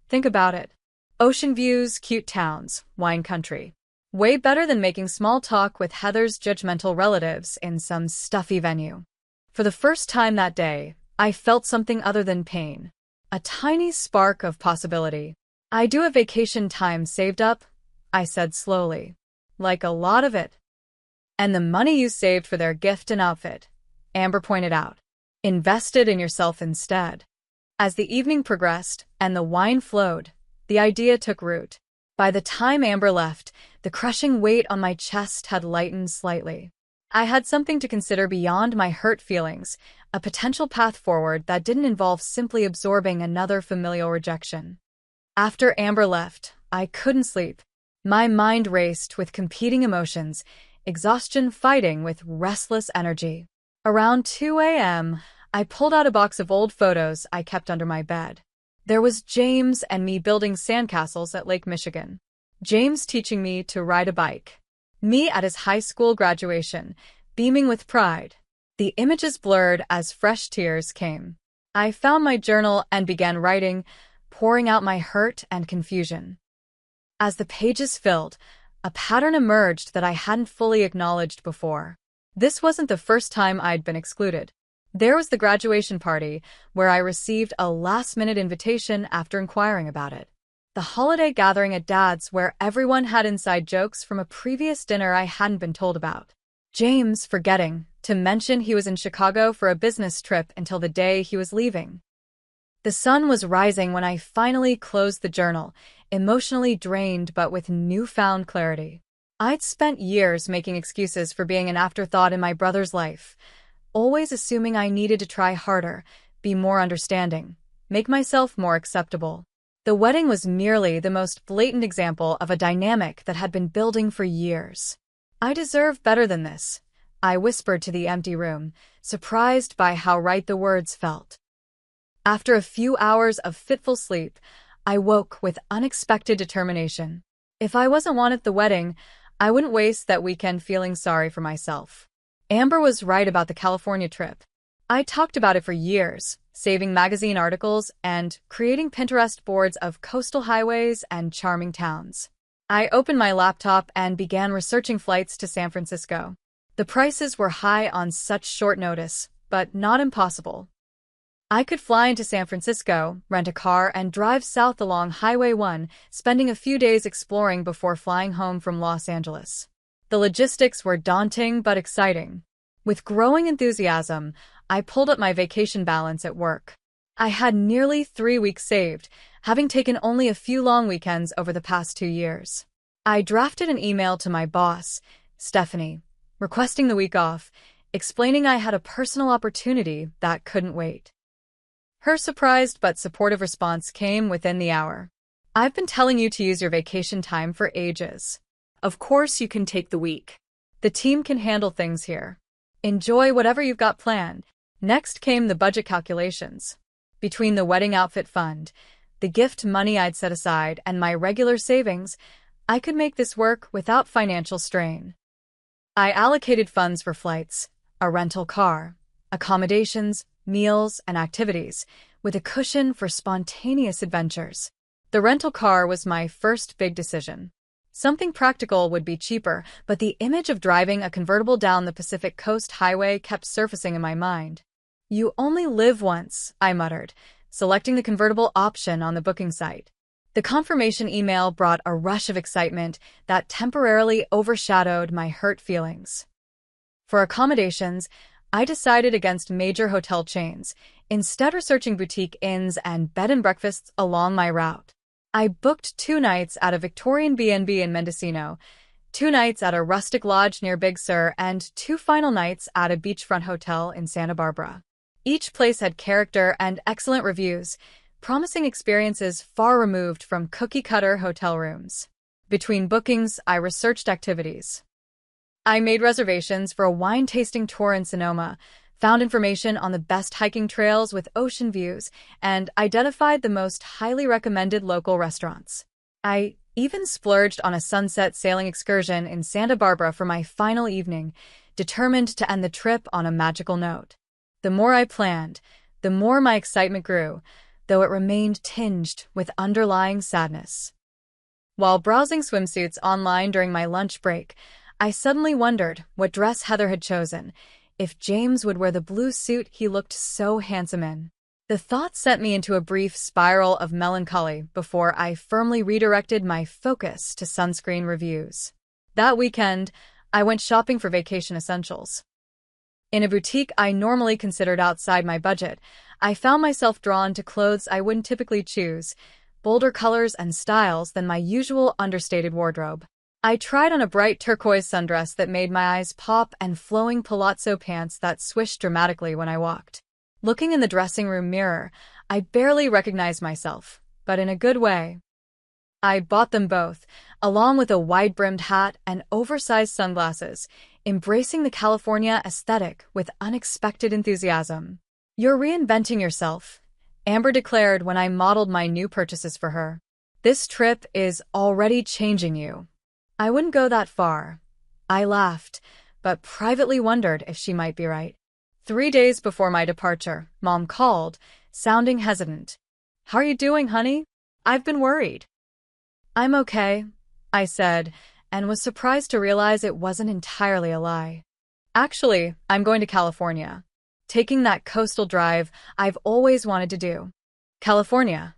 "Think about it. Ocean views, cute towns, wine country. Way better than making small talk with Heather's judgmental relatives in some stuffy venue." For the first time that day, I felt something other than pain. A tiny spark of possibility. "I do have vacation time saved up," I said slowly. "Like a lot of it." "And the money you saved for their gift and outfit," Amber pointed out. "Invested in yourself instead." As the evening progressed and the wine flowed, the idea took root. By the time Amber left, the crushing weight on my chest had lightened slightly. I had something to consider beyond my hurt feelings, a potential path forward that didn't involve simply absorbing another familial rejection. After Amber left, I couldn't sleep. My mind raced with competing emotions, exhaustion fighting with restless energy. Around 2 a.m., I pulled out a box of old photos I kept under my bed. There was James and me building sandcastles at Lake Michigan. James teaching me to ride a bike. Me at his high school graduation, beaming with pride. The images blurred as fresh tears came. I found my journal and began writing, pouring out my hurt and confusion. As the pages filled, a pattern emerged that I hadn't fully acknowledged before. This wasn't the first time I'd been excluded. There was the graduation party, where I received a last-minute invitation after inquiring about it. The holiday gathering at Dad's, where everyone had inside jokes from a previous dinner I hadn't been told about. James forgetting to mention he was in Chicago for a business trip until the day he was leaving. The sun was rising when I finally closed the journal, emotionally drained but with newfound clarity. I'd spent years making excuses for being an afterthought in my brother's life, always assuming I needed to try harder, be more understanding, make myself more acceptable. The wedding was merely the most blatant example of a dynamic that had been building for years. "I deserve better than this," I whispered to the empty room, surprised by how right the words felt. After a few hours of fitful sleep, I woke with unexpected determination. If I wasn't one at the wedding, I wouldn't waste that weekend feeling sorry for myself. Amber was right about the California trip. I talked about it for years, saving magazine articles and creating Pinterest boards of coastal highways and charming towns. I opened my laptop and began researching flights to San Francisco. The prices were high on such short notice, but not impossible. I could fly into San Francisco, rent a car, and drive south along Highway 1, spending a few days exploring before flying home from Los Angeles. The logistics were daunting but exciting. With growing enthusiasm, I pulled up my vacation balance at work. I had nearly 3 weeks saved, having taken only a few long weekends over the past 2 years. I drafted an email to my boss, Stephanie, requesting the week off, explaining I had a personal opportunity that couldn't wait. Her surprised but supportive response came within the hour. I've been telling you to use your vacation time for ages. Of course you can take the week. The team can handle things here. Enjoy whatever you've got planned. Next came the budget calculations. Between the wedding outfit fund, the gift money I'd set aside, and my regular savings, I could make this work without financial strain. I allocated funds for flights, a rental car, accommodations, meals, and activities, with a cushion for spontaneous adventures. The rental car was my first big decision. Something practical would be cheaper, but the image of driving a convertible down the Pacific Coast Highway kept surfacing in my mind. You only live once, I muttered, selecting the convertible option on the booking site. The confirmation email brought a rush of excitement that temporarily overshadowed my hurt feelings. For accommodations, I decided against major hotel chains, instead researching boutique inns and bed and breakfasts along my route. I booked 2 nights at a Victorian B&B in Mendocino, 2 nights at a rustic lodge near Big Sur, and 2 final nights at a beachfront hotel in Santa Barbara. Each place had character and excellent reviews, promising experiences far removed from cookie-cutter hotel rooms. Between bookings, I researched activities. I made reservations for a wine-tasting tour in Sonoma, found information on the best hiking trails with ocean views, and identified the most highly recommended local restaurants. I even splurged on a sunset sailing excursion in Santa Barbara for my final evening, determined to end the trip on a magical note. The more I planned, the more my excitement grew, though it remained tinged with underlying sadness. While browsing swimsuits online during my lunch break, I suddenly wondered what dress Heather had chosen, if James would wear the blue suit he looked so handsome in. The thought sent me into a brief spiral of melancholy before I firmly redirected my focus to sunscreen reviews. That weekend, I went shopping for vacation essentials. In a boutique I normally considered outside my budget, I found myself drawn to clothes I wouldn't typically choose, bolder colors and styles than my usual understated wardrobe. I tried on a bright turquoise sundress that made my eyes pop and flowing palazzo pants that swished dramatically when I walked. Looking in the dressing room mirror, I barely recognized myself, but in a good way. I bought them both, along with a wide-brimmed hat and oversized sunglasses, embracing the California aesthetic with unexpected enthusiasm. "You're reinventing yourself," Amber declared when I modeled my new purchases for her. "This trip is already changing you." I wouldn't go that far. I laughed, but privately wondered if she might be right. 3 days before my departure, Mom called, sounding hesitant. "How are you doing, honey? I've been worried." "I'm okay," I said, and was surprised to realize it wasn't entirely a lie. "Actually, I'm going to California. Taking that coastal drive I've always wanted to do." "California?"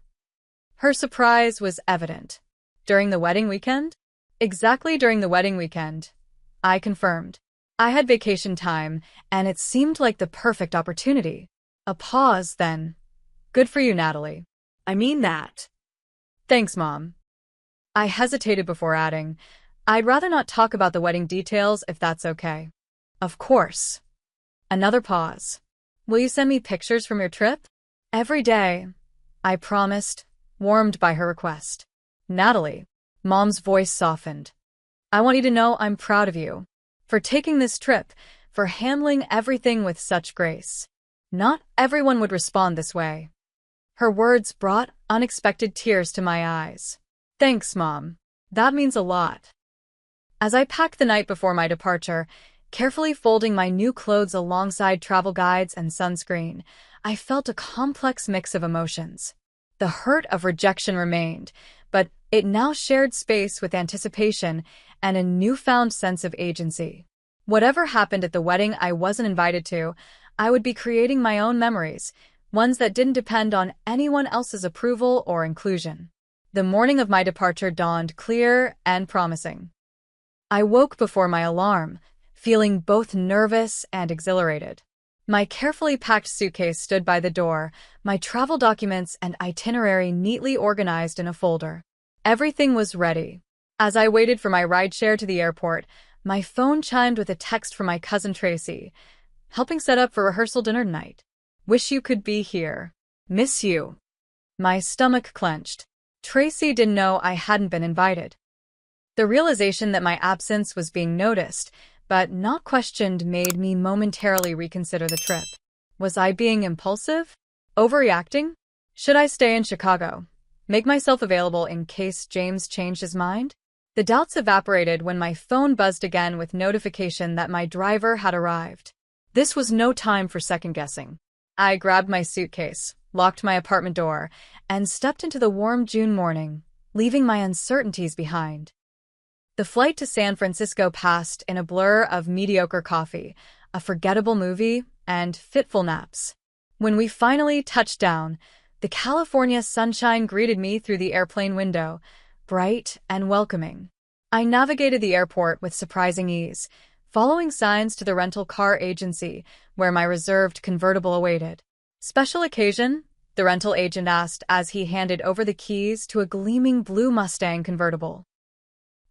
Her surprise was evident. "During the wedding weekend?" "Exactly during the wedding weekend," I confirmed. I had vacation time, and it seemed like the perfect opportunity. A pause, then. "Good for you, Natalie." I mean that. "Thanks, Mom." I hesitated before adding, "I'd rather not talk about the wedding details if that's okay." "Of course." Another pause. "Will you send me pictures from your trip?" "Every day," I promised, warmed by her request. "Natalie," Mom's voice softened, "I want you to know I'm proud of you. For taking this trip, for handling everything with such grace. Not everyone would respond this way." Her words brought unexpected tears to my eyes. "Thanks, Mom. That means a lot." As I packed the night before my departure, carefully folding my new clothes alongside travel guides and sunscreen, I felt a complex mix of emotions. The hurt of rejection remained, but it now shared space with anticipation and a newfound sense of agency. Whatever happened at the wedding I wasn't invited to, I would be creating my own memories, ones that didn't depend on anyone else's approval or inclusion. The morning of my departure dawned clear and promising. I woke before my alarm, feeling both nervous and exhilarated. My carefully packed suitcase stood by the door, my travel documents and itinerary neatly organized in a folder. Everything was ready. As I waited for my rideshare to the airport, my phone chimed with a text from my cousin Tracy, helping set up for rehearsal dinner tonight. Wish you could be here. Miss you. My stomach clenched. Tracy didn't know I hadn't been invited. The realization that my absence was being noticed, but not questioned, made me momentarily reconsider the trip. Was I being impulsive? Overreacting? Should I stay in Chicago? Make myself available in case James changed his mind? The doubts evaporated when my phone buzzed again with notification that my driver had arrived. This was no time for second-guessing. I grabbed my suitcase, locked my apartment door, and stepped into the warm June morning, leaving my uncertainties behind. The flight to San Francisco passed in a blur of mediocre coffee, a forgettable movie, and fitful naps. When we finally touched down, the California sunshine greeted me through the airplane window, bright and welcoming. I navigated the airport with surprising ease, following signs to the rental car agency, where my reserved convertible awaited. Special occasion? The rental agent asked as he handed over the keys to a gleaming blue Mustang convertible.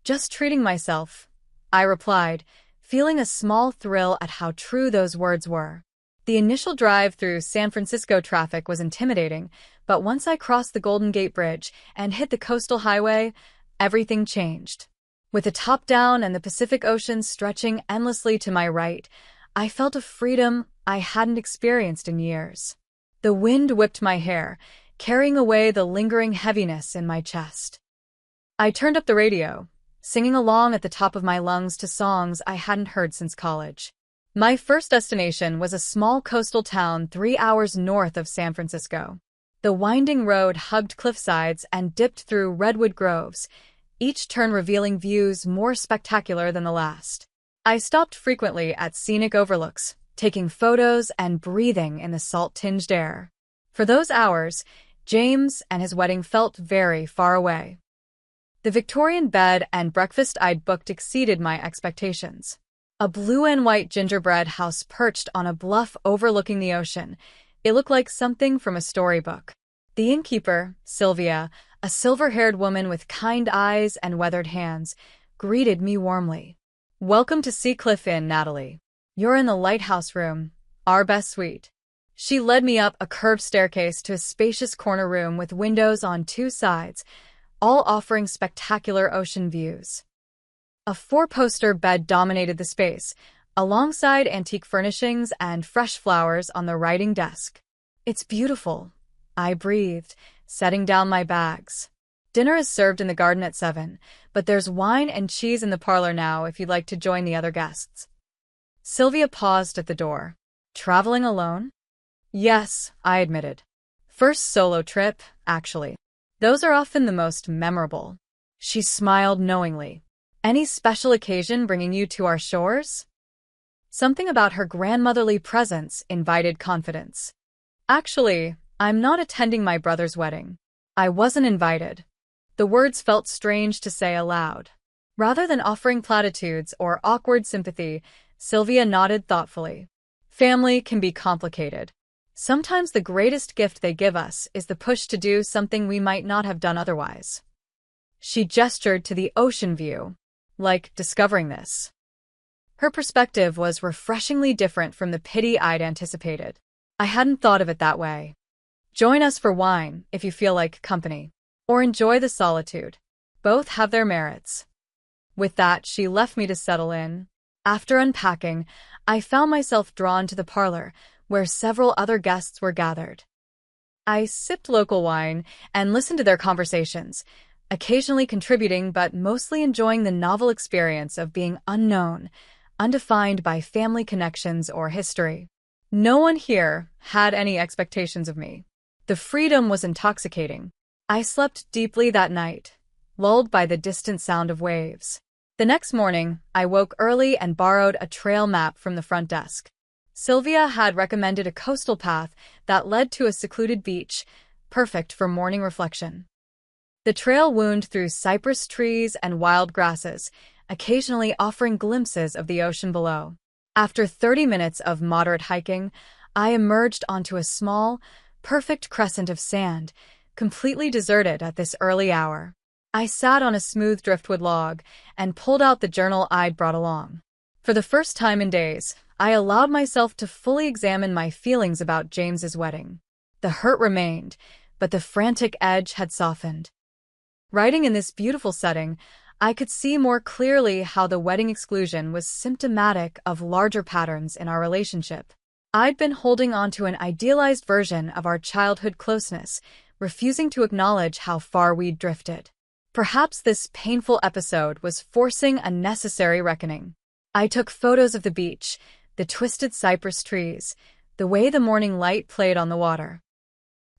Just treating myself, I replied, feeling a small thrill at how true those words were. The initial drive through San Francisco traffic was intimidating, but once I crossed the Golden Gate Bridge and hit the coastal highway, everything changed. With the top down and the Pacific Ocean stretching endlessly to my right, I felt a freedom I hadn't experienced in years. The wind whipped my hair, carrying away the lingering heaviness in my chest. I turned up the radio, singing along at the top of my lungs to songs I hadn't heard since college. My first destination was a small coastal town 3 hours north of San Francisco. The winding road hugged cliffsides and dipped through redwood groves, each turn revealing views more spectacular than the last. I stopped frequently at scenic overlooks, taking photos and breathing in the salt-tinged air. For those hours, James and his wedding felt very far away. The Victorian bed and breakfast I'd booked exceeded my expectations. A blue and white gingerbread house perched on a bluff overlooking the ocean. It looked like something from a storybook. The innkeeper, Sylvia, a silver-haired woman with kind eyes and weathered hands, greeted me warmly. "Welcome to Seacliff Inn, Natalie. You're in the lighthouse room, our best suite." She led me up a curved staircase to a spacious corner room with windows on 2 sides, all offering spectacular ocean views. A 4-poster bed dominated the space, alongside antique furnishings and fresh flowers on the writing desk. "It's beautiful," I breathed, setting down my bags. "Dinner is served in the garden at 7, but there's wine and cheese in the parlor now if you'd like to join the other guests." Sylvia paused at the door. "Traveling alone?" "Yes," I admitted. "First solo trip, actually. Those are often the most memorable." She smiled knowingly. "Any special occasion bringing you to our shores?" Something about her grandmotherly presence invited confidence. "Actually, I'm not attending my brother's wedding. I wasn't invited." The words felt strange to say aloud. Rather than offering platitudes or awkward sympathy, Sylvia nodded thoughtfully. "Family can be complicated. Sometimes the greatest gift they give us is the push to do something we might not have done otherwise." She gestured to the ocean view, like discovering this. Her perspective was refreshingly different from the pity I'd anticipated. I hadn't thought of it that way. "Join us for wine if you feel like company, or enjoy the solitude. Both have their merits." With that, she left me to settle in. After unpacking, I found myself drawn to the parlor, where several other guests were gathered. I sipped local wine and listened to their conversations, occasionally contributing but mostly enjoying the novel experience of being unknown, undefined by family connections or history. No one here had any expectations of me. The freedom was intoxicating. I slept deeply that night, lulled by the distant sound of waves. The next morning, I woke early and borrowed a trail map from the front desk. Sylvia had recommended a coastal path that led to a secluded beach, perfect for morning reflection. The trail wound through cypress trees and wild grasses, occasionally offering glimpses of the ocean below. After 30 minutes of moderate hiking, I emerged onto a small, perfect crescent of sand, completely deserted at this early hour. I sat on a smooth driftwood log and pulled out the journal I'd brought along. For the first time in days, I allowed myself to fully examine my feelings about James's wedding. The hurt remained, but the frantic edge had softened. Writing in this beautiful setting, I could see more clearly how the wedding exclusion was symptomatic of larger patterns in our relationship. I'd been holding on to an idealized version of our childhood closeness, refusing to acknowledge how far we'd drifted. Perhaps this painful episode was forcing a necessary reckoning. I took photos of the beach, the twisted cypress trees, the way the morning light played on the water.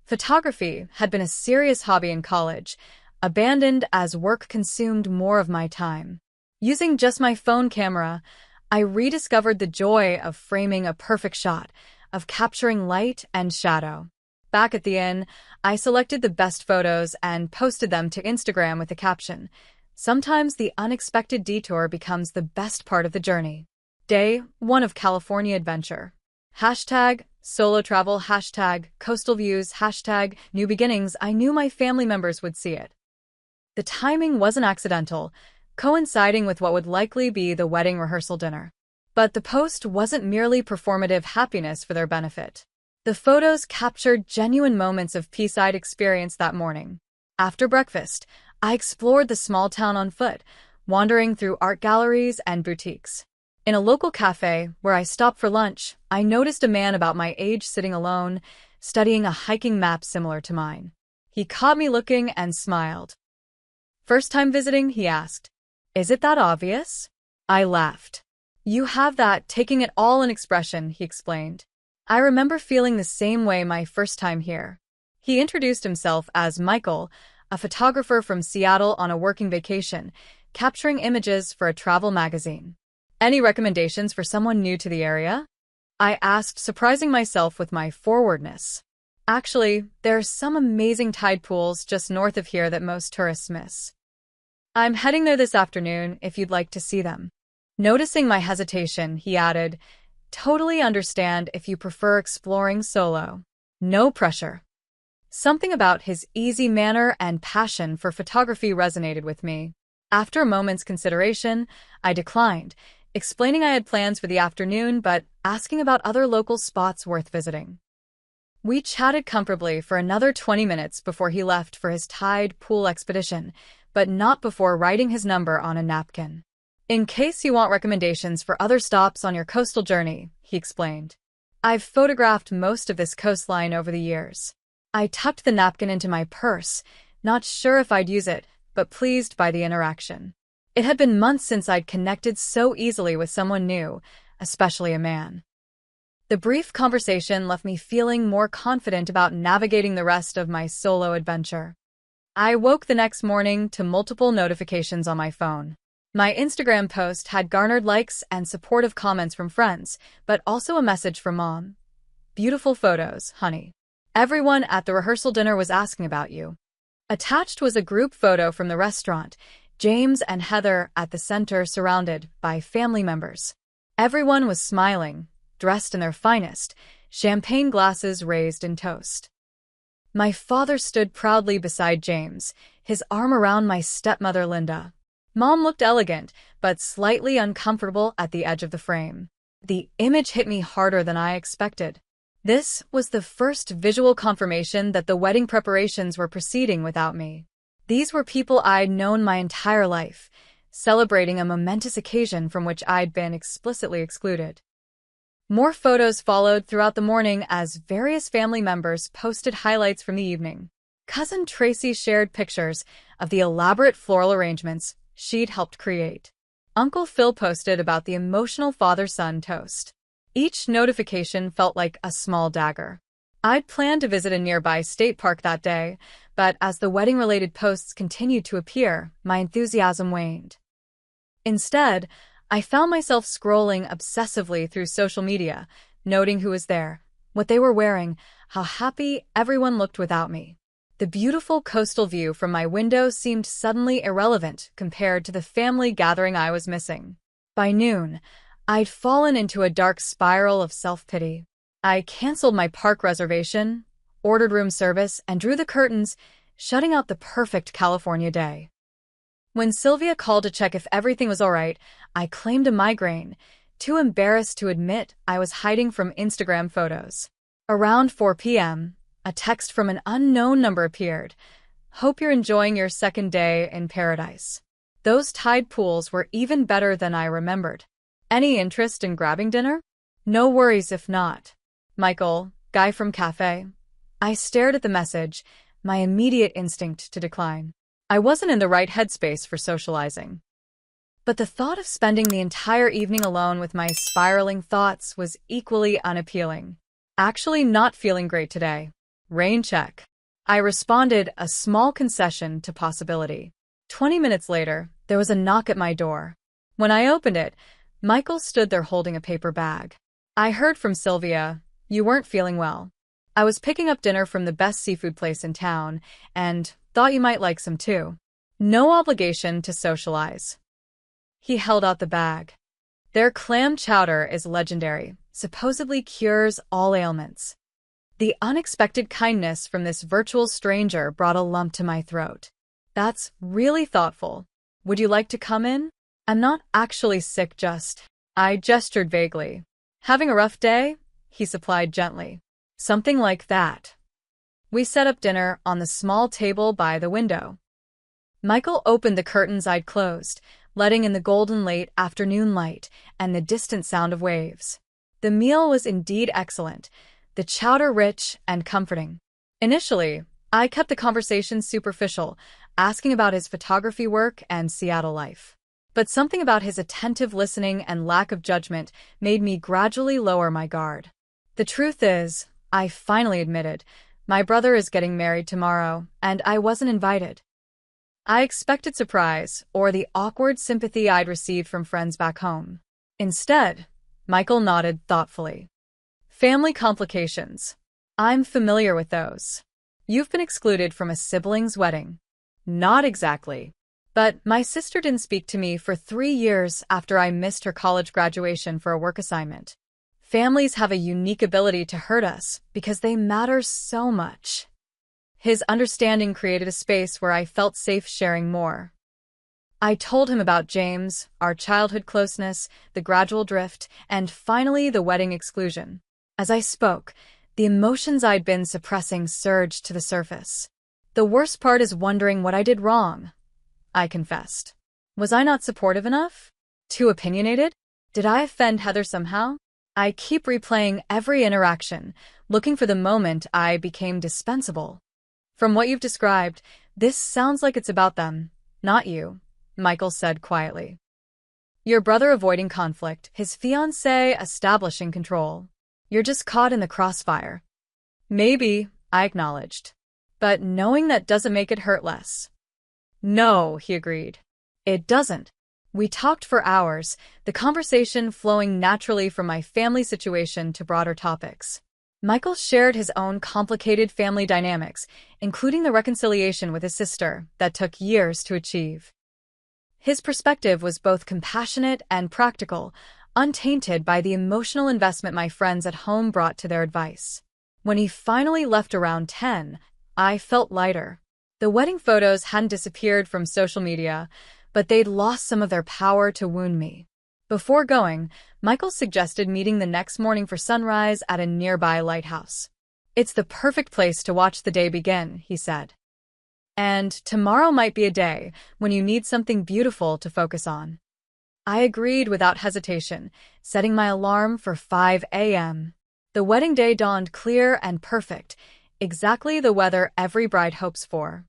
Photography had been a serious hobby in college, abandoned as work consumed more of my time. Using just my phone camera, I rediscovered the joy of framing a perfect shot, of capturing light and shadow. Back at the inn, I selected the best photos and posted them to Instagram with a caption. Sometimes the unexpected detour becomes the best part of the journey. Day 1 of California Adventure. Hashtag solo travel, hashtag coastal views, hashtag new beginnings. I knew my family members would see it. The timing wasn't accidental, coinciding with what would likely be the wedding rehearsal dinner. But the post wasn't merely performative happiness for their benefit. The photos captured genuine moments of peace I'd experienced that morning. After breakfast, I explored the small town on foot, wandering through art galleries and boutiques. In a local cafe, where I stopped for lunch, I noticed a man about my age sitting alone, studying a hiking map similar to mine. He caught me looking and smiled. "First time visiting?" he asked. "Is it that obvious?" I laughed. "You have that taking it all in expression," he explained. I remember feeling the same way my first time here. He introduced himself as Michael, a photographer from Seattle on a working vacation, capturing images for a travel magazine. "Any recommendations for someone new to the area?" I asked, surprising myself with my forwardness. "Actually, there's some amazing tide pools just north of here that most tourists miss. I'm heading there this afternoon if you'd like to see them." Noticing my hesitation, he added, "Totally understand if you prefer exploring solo. No pressure." Something about his easy manner and passion for photography resonated with me. After a moment's consideration, I declined, explaining I had plans for the afternoon but asking about other local spots worth visiting. We chatted comfortably for another 20 minutes before he left for his tide pool expedition, but not before writing his number on a napkin. "In case you want recommendations for other stops on your coastal journey," he explained. "I've photographed most of this coastline over the years." I tucked the napkin into my purse, not sure if I'd use it, but pleased by the interaction. It had been months since I'd connected so easily with someone new, especially a man. The brief conversation left me feeling more confident about navigating the rest of my solo adventure. I woke the next morning to multiple notifications on my phone. My Instagram post had garnered likes and supportive comments from friends, but also a message from Mom. "Beautiful photos, honey. Everyone at the rehearsal dinner was asking about you." Attached was a group photo from the restaurant, James and Heather at the center surrounded by family members. Everyone was smiling, dressed in their finest, champagne glasses raised in toast. My father stood proudly beside James, his arm around my stepmother Linda. Mom looked elegant, but slightly uncomfortable at the edge of the frame. The image hit me harder than I expected. This was the first visual confirmation that the wedding preparations were proceeding without me. These were people I'd known my entire life, celebrating a momentous occasion from which I'd been explicitly excluded. More photos followed throughout the morning as various family members posted highlights from the evening. Cousin Tracy shared pictures of the elaborate floral arrangements she'd helped create. Uncle Phil posted about the emotional father-son toast. Each notification felt like a small dagger. I'd planned to visit a nearby state park that day, but as the wedding-related posts continued to appear, my enthusiasm waned. Instead, I found myself scrolling obsessively through social media, noting who was there, what they were wearing, how happy everyone looked without me. The beautiful coastal view from my window seemed suddenly irrelevant compared to the family gathering I was missing. By noon, I'd fallen into a dark spiral of self-pity. I canceled my park reservation, ordered room service, and drew the curtains, shutting out the perfect California day. When Sylvia called to check if everything was all right, I claimed a migraine, too embarrassed to admit I was hiding from Instagram photos. Around 4 p.m., a text from an unknown number appeared. Hope you're enjoying your second day in paradise. Those tide pools were even better than I remembered. Any interest in grabbing dinner? No worries if not. Michael, guy from cafe. I stared at the message, my immediate instinct to decline. I wasn't in the right headspace for socializing. But the thought of spending the entire evening alone with my spiraling thoughts was equally unappealing. Actually not feeling great today. Rain check. I responded a small concession to possibility. 20 minutes later, there was a knock at my door. When I opened it, Michael stood there holding a paper bag. I heard from Sylvia, you weren't feeling well. I was picking up dinner from the best seafood place in town, and thought you might like some too. No obligation to socialize. He held out the bag. Their clam chowder is legendary, supposedly cures all ailments. The unexpected kindness from this virtual stranger brought a lump to my throat. That's really thoughtful. Would you like to come in? I'm not actually sick, just. I gestured vaguely. Having a rough day? He supplied gently. Something like that. We set up dinner on the small table by the window. Michael opened the curtains I'd closed, letting in the golden late afternoon light and the distant sound of waves. The meal was indeed excellent, the chowder rich and comforting. Initially, I kept the conversation superficial, asking about his photography work and Seattle life. But something about his attentive listening and lack of judgment made me gradually lower my guard. The truth is, I finally admitted, my brother is getting married tomorrow, and I wasn't invited. I expected surprise or the awkward sympathy I'd received from friends back home. Instead, Michael nodded thoughtfully. Family complications. I'm familiar with those. You've been excluded from a sibling's wedding. Not exactly. But my sister didn't speak to me for 3 years after I missed her college graduation for a work assignment. Families have a unique ability to hurt us because they matter so much. His understanding created a space where I felt safe sharing more. I told him about James, our childhood closeness, the gradual drift, and finally the wedding exclusion. As I spoke, the emotions I'd been suppressing surged to the surface. The worst part is wondering what I did wrong, I confessed. Was I not supportive enough? Too opinionated? Did I offend Heather somehow? I keep replaying every interaction, looking for the moment I became dispensable. From what you've described, this sounds like it's about them, not you, Michael said quietly. Your brother avoiding conflict, his fiancée establishing control. You're just caught in the crossfire. Maybe, I acknowledged. But knowing that doesn't make it hurt less. No, he agreed. It doesn't. We talked for hours, the conversation flowing naturally from my family situation to broader topics. Michael shared his own complicated family dynamics, including the reconciliation with his sister that took years to achieve. His perspective was both compassionate and practical, untainted by the emotional investment my friends at home brought to their advice. When he finally left around 10, I felt lighter. The wedding photos hadn't disappeared from social media, but they'd lost some of their power to wound me. Before going, Michael suggested meeting the next morning for sunrise at a nearby lighthouse. It's the perfect place to watch the day begin, he said. And tomorrow might be a day when you need something beautiful to focus on. I agreed without hesitation, setting my alarm for 5 a.m. The wedding day dawned clear and perfect, exactly the weather every bride hopes for.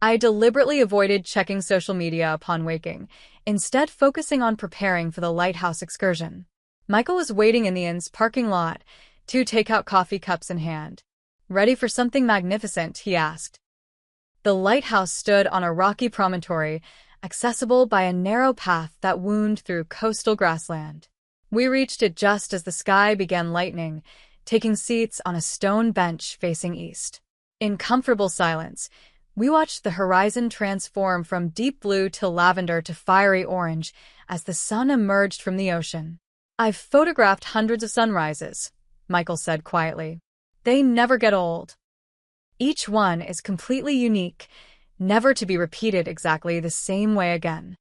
I deliberately avoided checking social media upon waking, instead focusing on preparing for the lighthouse excursion. Michael was waiting in the inn's parking lot, 2 takeout coffee cups in hand. Ready for something magnificent, he asked. The lighthouse stood on a rocky promontory, accessible by a narrow path that wound through coastal grassland. We reached it just as the sky began lightening, taking seats on a stone bench facing east. In comfortable silence, we watched the horizon transform from deep blue to lavender to fiery orange as the sun emerged from the ocean. I've photographed hundreds of sunrises, Michael said quietly. They never get old. Each one is completely unique, never to be repeated exactly the same way again.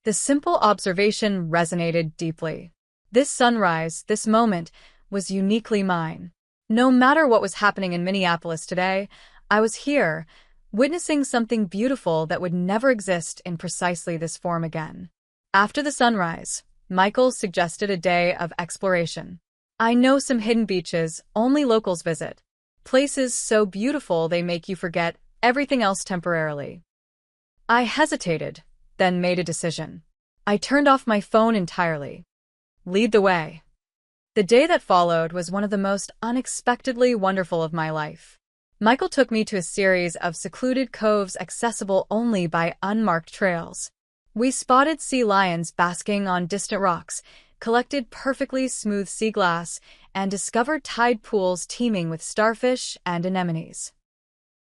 The simple observation resonated deeply. This sunrise, this moment, was uniquely mine. No matter what was happening in Minneapolis today, I was here, witnessing something beautiful that would never exist in precisely this form again. After the sunrise, Michael suggested a day of exploration. I know some hidden beaches only locals visit. Places so beautiful they make you forget everything else temporarily. I hesitated, then made a decision. I turned off my phone entirely. Lead the way. The day that followed was one of the most unexpectedly wonderful of my life. Michael took me to a series of secluded coves accessible only by unmarked trails. We spotted sea lions basking on distant rocks, collected perfectly smooth sea glass, and discovered tide pools teeming with starfish and anemones.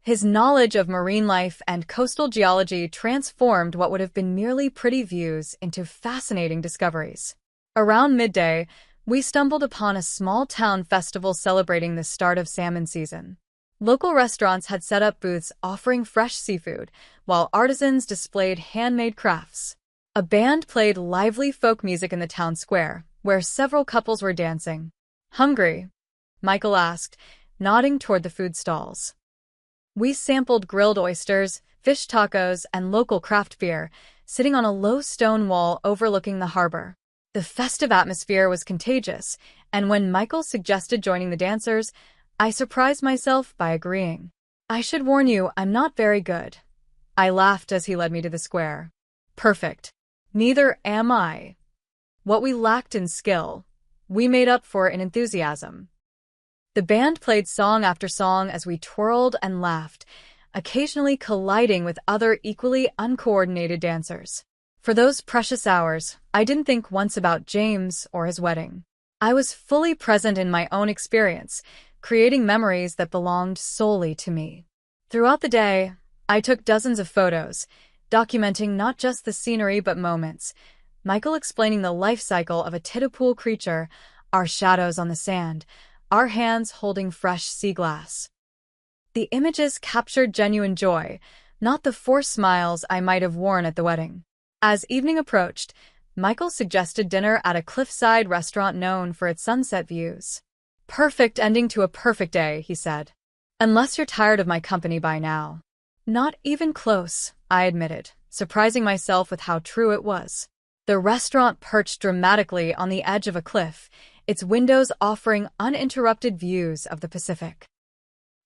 His knowledge of marine life and coastal geology transformed what would have been merely pretty views into fascinating discoveries. Around midday, we stumbled upon a small-town festival celebrating the start of salmon season. Local restaurants had set up booths offering fresh seafood, while artisans displayed handmade crafts. A band played lively folk music in the town square, where several couples were dancing. Hungry? Michael asked, nodding toward the food stalls. We sampled grilled oysters, fish tacos, and local craft beer, sitting on a low stone wall overlooking the harbor. The festive atmosphere was contagious, and when Michael suggested joining the dancers, I surprised myself by agreeing. I should warn you, I'm not very good. I laughed as he led me to the square. Perfect. Neither am I. What we lacked in skill, we made up for in enthusiasm. The band played song after song as we twirled and laughed, occasionally colliding with other equally uncoordinated dancers. For those precious hours, I didn't think once about James or his wedding. I was fully present in my own experience, creating memories that belonged solely to me. Throughout the day, I took dozens of photos, documenting not just the scenery but moments, Michael explaining the life cycle of a tide-pool creature, our shadows on the sand, our hands holding fresh sea glass. The images captured genuine joy, not the forced smiles I might have worn at the wedding. As evening approached, Michael suggested dinner at a cliffside restaurant known for its sunset views. Perfect ending to a perfect day, he said. Unless you're tired of my company by now. Not even close, I admitted, surprising myself with how true it was. The restaurant perched dramatically on the edge of a cliff, its windows offering uninterrupted views of the Pacific.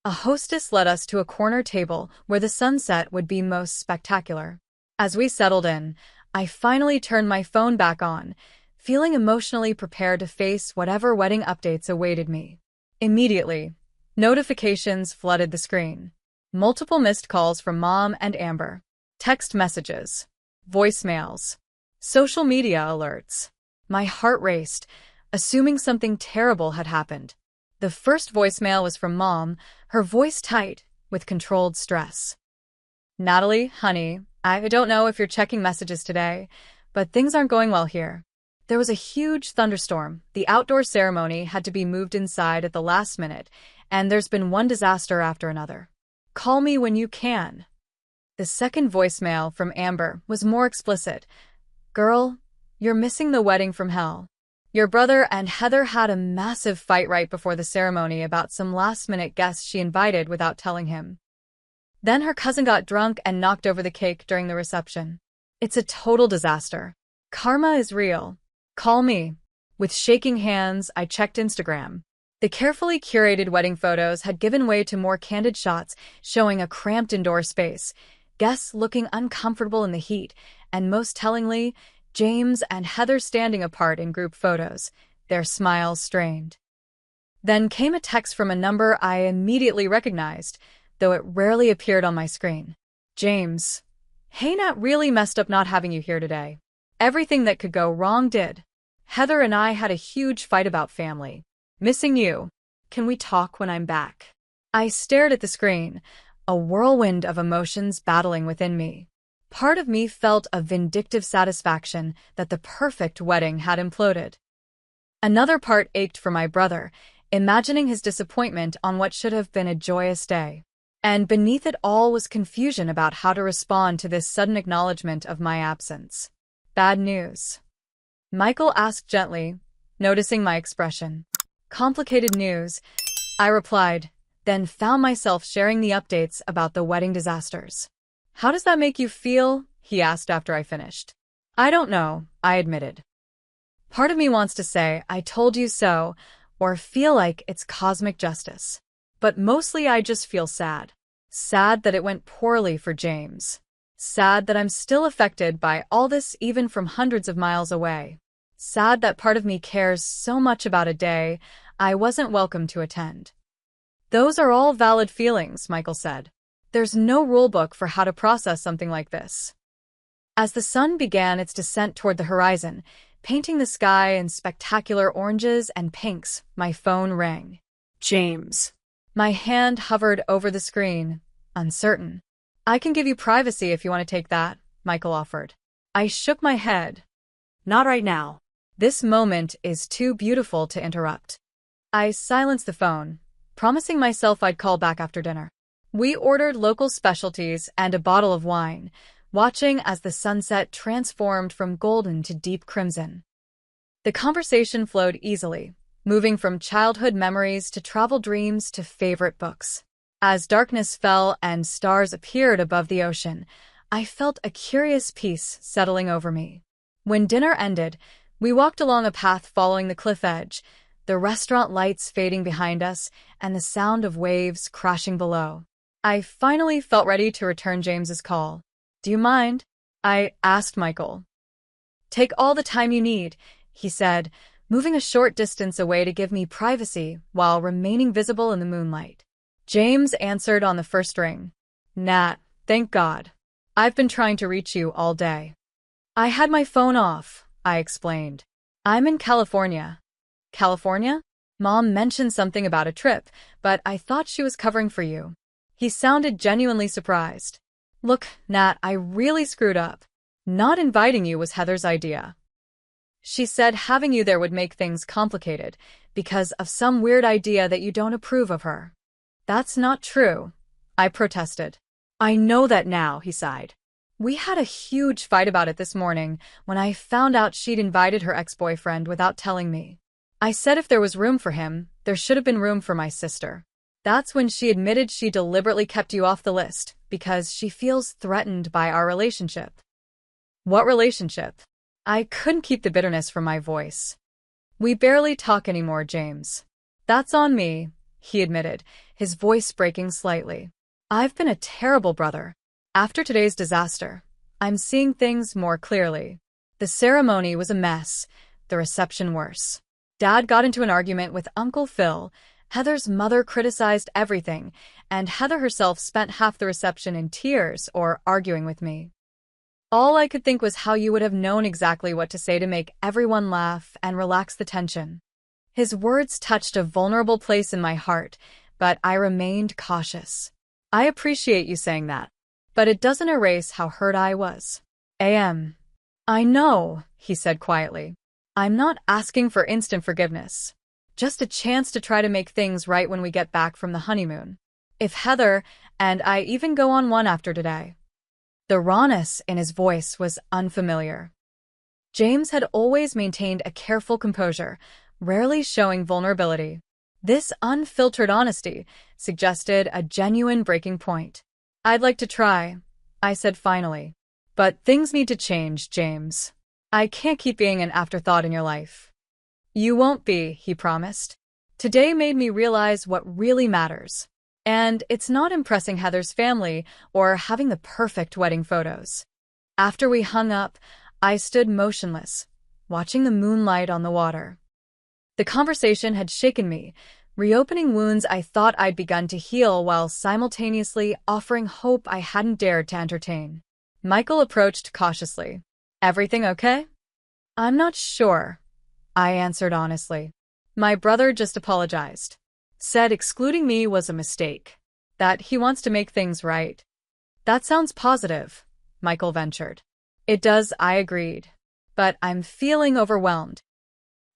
A hostess led us to a corner table where the sunset would be most spectacular. As we settled in, I finally turned my phone back on, feeling emotionally prepared to face whatever wedding updates awaited me. Immediately, notifications flooded the screen. Multiple missed calls from Mom and Amber, text messages, voicemails, social media alerts. My heart raced, assuming something terrible had happened. The first voicemail was from Mom, her voice tight, with controlled stress. Natalie, honey, I don't know if you're checking messages today, but things aren't going well here. There was a huge thunderstorm. The outdoor ceremony had to be moved inside at the last minute, and there's been one disaster after another. Call me when you can. The second voicemail from Amber was more explicit. Girl, you're missing the wedding from hell. Your brother and Heather had a massive fight right before the ceremony about some last-minute guests she invited without telling him. Then her cousin got drunk and knocked over the cake during the reception. It's a total disaster. Karma is real. Call me. With shaking hands, I checked Instagram. The carefully curated wedding photos had given way to more candid shots showing a cramped indoor space, guests looking uncomfortable in the heat, and most tellingly, James and Heather standing apart in group photos, their smiles strained. Then came a text from a number I immediately recognized, though it rarely appeared on my screen. James. Hey, Nat, really messed up not having you here today. Everything that could go wrong did. Heather and I had a huge fight about family. Missing you. Can we talk when I'm back? I stared at the screen, a whirlwind of emotions battling within me. Part of me felt a vindictive satisfaction that the perfect wedding had imploded. Another part ached for my brother, imagining his disappointment on what should have been a joyous day. And beneath it all was confusion about how to respond to this sudden acknowledgement of my absence. Bad news? Michael asked gently, noticing my expression. Complicated news, I replied, then found myself sharing the updates about the wedding disasters. How does that make you feel? He asked after I finished. I don't know, I admitted. Part of me wants to say, I told you so, or feel like it's cosmic justice. But mostly I just feel sad. Sad that it went poorly for James. Sad that I'm still affected by all this even from hundreds of miles away. Sad that part of me cares so much about a day I wasn't welcome to attend. Those are all valid feelings, Michael said. There's no rulebook for how to process something like this. As the sun began its descent toward the horizon, painting the sky in spectacular oranges and pinks, my phone rang. James. My hand hovered over the screen, uncertain. I can give you privacy if you want to take that, Michael offered. I shook my head. Not right now. This moment is too beautiful to interrupt. I silenced the phone, promising myself I'd call back after dinner. We ordered local specialties and a bottle of wine, watching as the sunset transformed from golden to deep crimson. The conversation flowed easily, moving from childhood memories to travel dreams to favorite books. As darkness fell and stars appeared above the ocean, I felt a curious peace settling over me. When dinner ended, we walked along a path following the cliff edge, the restaurant lights fading behind us and the sound of waves crashing below. I finally felt ready to return James's call. Do you mind? I asked Michael. Take all the time you need, he said, moving a short distance away to give me privacy while remaining visible in the moonlight. James answered on the first ring. Nat, thank God. I've been trying to reach you all day. I had my phone off, I explained. I'm in California. California? Mom mentioned something about a trip, but I thought she was covering for you. He sounded genuinely surprised. Look, Nat, I really screwed up. Not inviting you was Heather's idea. She said having you there would make things complicated because of some weird idea that you don't approve of her. That's not true, I protested. I know that now, he sighed. We had a huge fight about it this morning when I found out she'd invited her ex-boyfriend without telling me. I said if there was room for him, there should have been room for my sister. That's when she admitted she deliberately kept you off the list because she feels threatened by our relationship. What relationship? I couldn't keep the bitterness from my voice. We barely talk anymore, James. That's on me, he admitted, his voice breaking slightly. I've been a terrible brother. After today's disaster, I'm seeing things more clearly. The ceremony was a mess, the reception worse. Dad got into an argument with Uncle Phil, Heather's mother criticized everything, and Heather herself spent half the reception in tears or arguing with me. All I could think was how you would have known exactly what to say to make everyone laugh and relax the tension. His words touched a vulnerable place in my heart, but I remained cautious. I appreciate you saying that, but it doesn't erase how hurt I was. I know, he said quietly. I'm not asking for instant forgiveness. Just a chance to try to make things right when we get back from the honeymoon. If Heather and I even go on one after today. The rawness in his voice was unfamiliar. James had always maintained a careful composure, rarely showing vulnerability. This unfiltered honesty suggested a genuine breaking point. I'd like to try, I said finally. But things need to change, James. I can't keep being an afterthought in your life. You won't be, he promised. Today made me realize what really matters. And it's not impressing Heather's family or having the perfect wedding photos. After we hung up, I stood motionless, watching the moonlight on the water. The conversation had shaken me, reopening wounds I thought I'd begun to heal while simultaneously offering hope I hadn't dared to entertain. Michael approached cautiously. Everything okay? I'm not sure, I answered honestly. My brother just apologized. Said excluding me was a mistake. That he wants to make things right. That sounds positive, Michael ventured. It does, I agreed. But I'm feeling overwhelmed.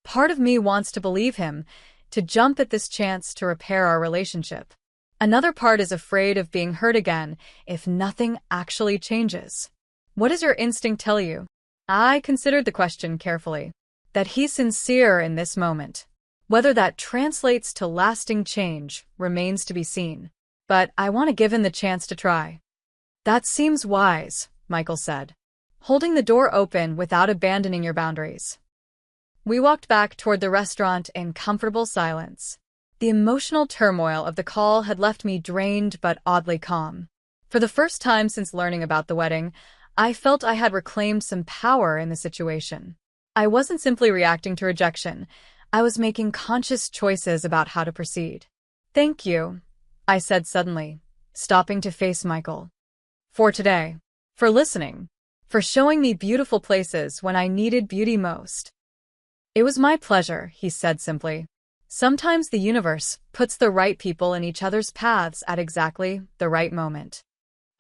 Part of me wants to believe him, to jump at this chance to repair our relationship. Another part is afraid of being hurt again if nothing actually changes. What does your instinct tell you? I considered the question carefully. That he's sincere in this moment. Whether that translates to lasting change remains to be seen. But I want to give him the chance to try. That seems wise, Michael said. Holding the door open without abandoning your boundaries. We walked back toward the restaurant in comfortable silence. The emotional turmoil of the call had left me drained but oddly calm. For the first time since learning about the wedding, I felt I had reclaimed some power in the situation. I wasn't simply reacting to rejection. I was making conscious choices about how to proceed. Thank you, I said suddenly, stopping to face Michael. For today. For listening. For showing me beautiful places when I needed beauty most. It was my pleasure, he said simply. Sometimes the universe puts the right people in each other's paths at exactly the right moment.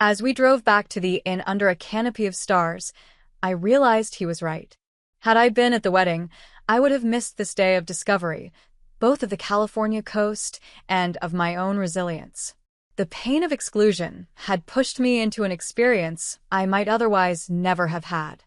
As we drove back to the inn under a canopy of stars, I realized he was right. Had I been at the wedding, I would have missed this day of discovery, both of the California coast and of my own resilience. The pain of exclusion had pushed me into an experience I might otherwise never have had.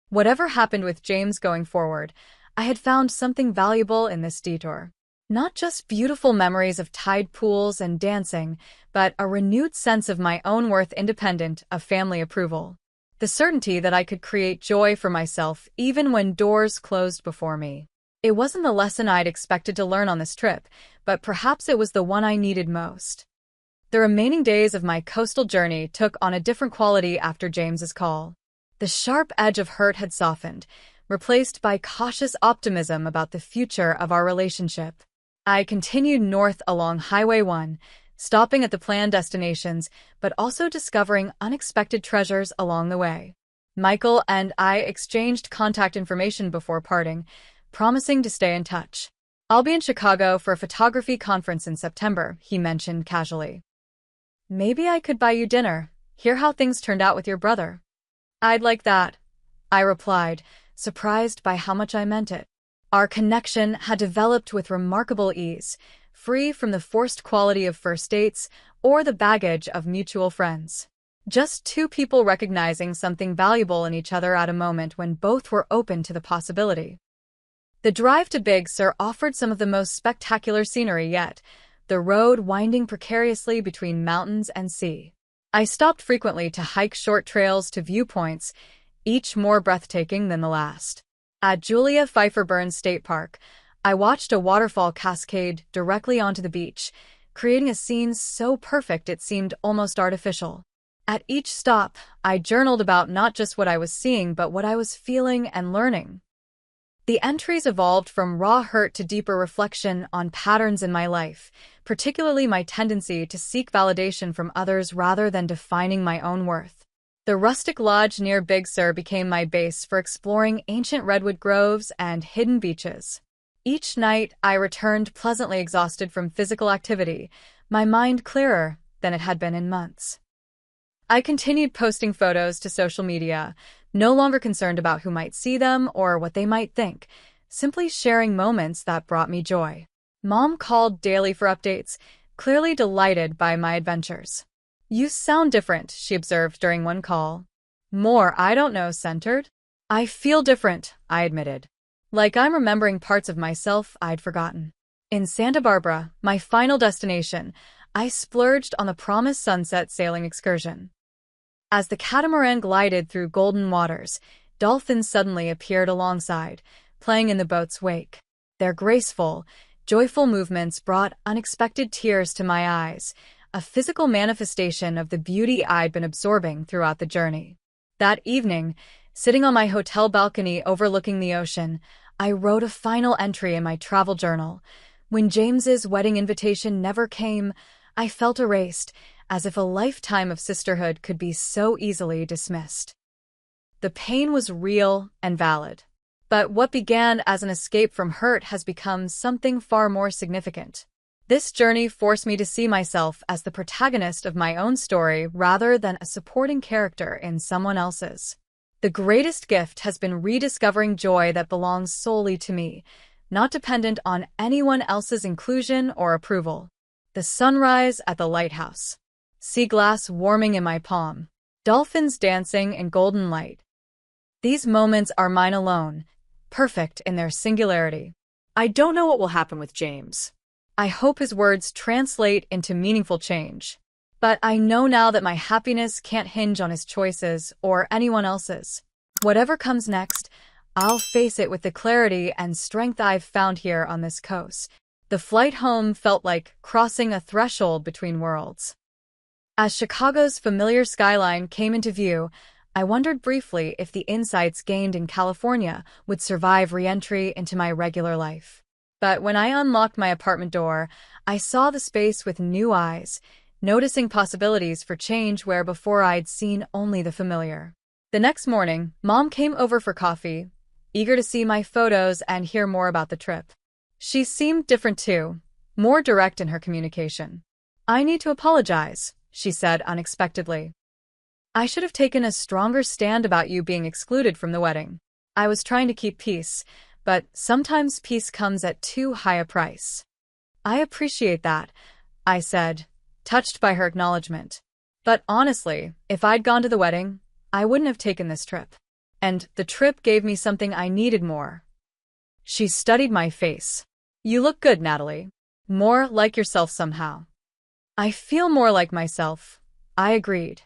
Whatever happened with James going forward, I had found something valuable in this detour. Not just beautiful memories of tide pools and dancing, but a renewed sense of my own worth independent of family approval. The certainty that I could create joy for myself even when doors closed before me. It wasn't the lesson I'd expected to learn on this trip, but perhaps it was the one I needed most. The remaining days of my coastal journey took on a different quality after James's call. The sharp edge of hurt had softened, replaced by cautious optimism about the future of our relationship. I continued north along Highway 1, stopping at the planned destinations, but also discovering unexpected treasures along the way. Michael and I exchanged contact information before parting, promising to stay in touch. I'll be in Chicago for a photography conference in September, he mentioned casually. Maybe I could buy you dinner, hear how things turned out with your brother. I'd like that, I replied, surprised by how much I meant it. Our connection had developed with remarkable ease, free from the forced quality of first dates or the baggage of mutual friends. Just two people recognizing something valuable in each other at a moment when both were open to the possibility. The drive to Big Sur offered some of the most spectacular scenery yet, the road winding precariously between mountains and sea. I stopped frequently to hike short trails to viewpoints, each more breathtaking than the last. At Julia Pfeiffer Burns State Park, I watched a waterfall cascade directly onto the beach, creating a scene so perfect it seemed almost artificial. At each stop, I journaled about not just what I was seeing but what I was feeling and learning. The entries evolved from raw hurt to deeper reflection on patterns in my life, particularly my tendency to seek validation from others rather than defining my own worth. The rustic lodge near Big Sur became my base for exploring ancient redwood groves and hidden beaches. Each night, I returned pleasantly exhausted from physical activity, my mind clearer than it had been in months. I continued posting photos to social media, no longer concerned about who might see them or what they might think, simply sharing moments that brought me joy. Mom called daily for updates, clearly delighted by my adventures. You sound different, she observed during one call. More, I don't know, centered? I feel different, I admitted. Like I'm remembering parts of myself I'd forgotten. In Santa Barbara, my final destination, I splurged on the promised sunset sailing excursion. As the catamaran glided through golden waters, dolphins suddenly appeared alongside, playing in the boat's wake. Their graceful, joyful movements brought unexpected tears to my eyes, a physical manifestation of the beauty I'd been absorbing throughout the journey. That evening, sitting on my hotel balcony overlooking the ocean, I wrote a final entry in my travel journal. When James's wedding invitation never came, I felt erased, as if a lifetime of sisterhood could be so easily dismissed. The pain was real and valid. But what began as an escape from hurt has become something far more significant. This journey forced me to see myself as the protagonist of my own story rather than a supporting character in someone else's. The greatest gift has been rediscovering joy that belongs solely to me, not dependent on anyone else's inclusion or approval. The sunrise at the lighthouse. Sea glass warming in my palm. Dolphins dancing in golden light. These moments are mine alone, perfect in their singularity. I don't know what will happen with James. I hope his words translate into meaningful change. But I know now that my happiness can't hinge on his choices or anyone else's. Whatever comes next, I'll face it with the clarity and strength I've found here on this coast. The flight home felt like crossing a threshold between worlds. As Chicago's familiar skyline came into view, I wondered briefly if the insights gained in California would survive re-entry into my regular life. But when I unlocked my apartment door, I saw the space with new eyes, noticing possibilities for change where before I'd seen only the familiar. The next morning, Mom came over for coffee, eager to see my photos and hear more about the trip. She seemed different too, more direct in her communication. "I need to apologize," she said unexpectedly. "I should have taken a stronger stand about you being excluded from the wedding. I was trying to keep peace, but sometimes peace comes at too high a price." "I appreciate that," I said, touched by her acknowledgement. "But honestly, if I'd gone to the wedding, I wouldn't have taken this trip. And the trip gave me something I needed more." She studied my face. "You look good, Natalie. More like yourself somehow." "I feel more like myself," I agreed.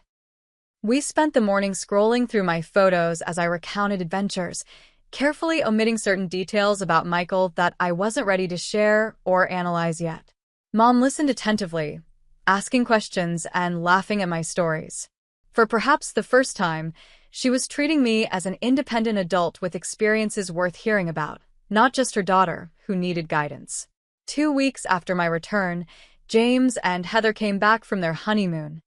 We spent the morning scrolling through my photos as I recounted adventures, carefully omitting certain details about Michael that I wasn't ready to share or analyze yet. Mom listened attentively, asking questions and laughing at my stories. For perhaps the first time, she was treating me as an independent adult with experiences worth hearing about, not just her daughter, who needed guidance. 2 weeks after my return, James and Heather came back from their honeymoon.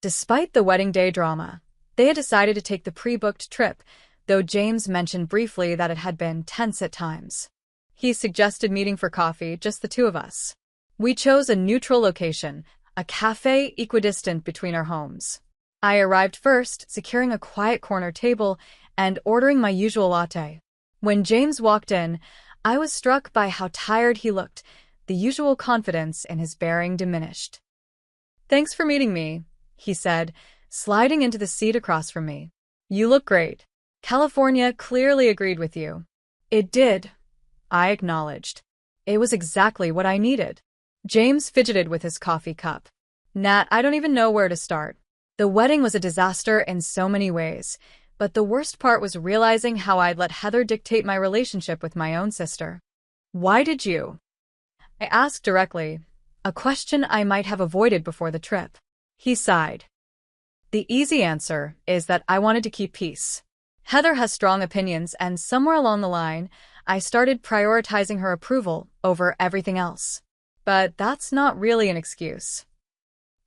Despite the wedding day drama, they had decided to take the pre-booked trip, though James mentioned briefly that it had been tense at times. He suggested meeting for coffee, just the two of us. We chose a neutral location, a cafe equidistant between our homes. I arrived first, securing a quiet corner table and ordering my usual latte. When James walked in, I was struck by how tired he looked, the usual confidence in his bearing diminished. "Thanks for meeting me," he said, sliding into the seat across from me. "You look great. California clearly agreed with you." "It did," I acknowledged. "It was exactly what I needed." James fidgeted with his coffee cup. "Nat, I don't even know where to start. The wedding was a disaster in so many ways, but the worst part was realizing how I'd let Heather dictate my relationship with my own sister." "Why did you?" I asked directly, a question I might have avoided before the trip. He sighed. "The easy answer is that I wanted to keep peace. Heather has strong opinions, and somewhere along the line, I started prioritizing her approval over everything else. But that's not really an excuse."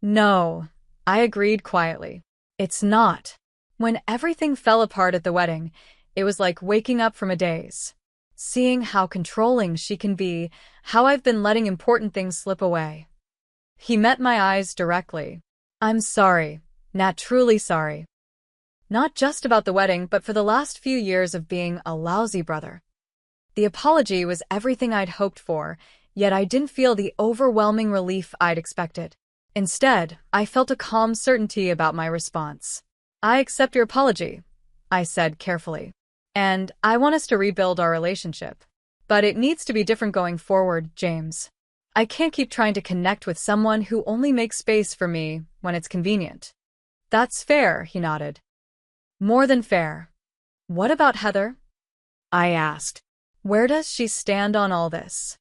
"No," I agreed quietly. "It's not." When everything fell apart at the wedding, it was like waking up from a daze. Seeing how controlling she can be, how I've been letting important things slip away. He met my eyes directly. "I'm sorry, Nat, truly sorry. Not just about the wedding, but for the last few years of being a lousy brother." The apology was everything I'd hoped for, yet I didn't feel the overwhelming relief I'd expected. Instead, I felt a calm certainty about my response. "I accept your apology," I said carefully. "And I want us to rebuild our relationship. But it needs to be different going forward, James. I can't keep trying to connect with someone who only makes space for me when it's convenient." "That's fair," he nodded. "More than fair." "What about Heather?" I asked. "Where does she stand on all this?"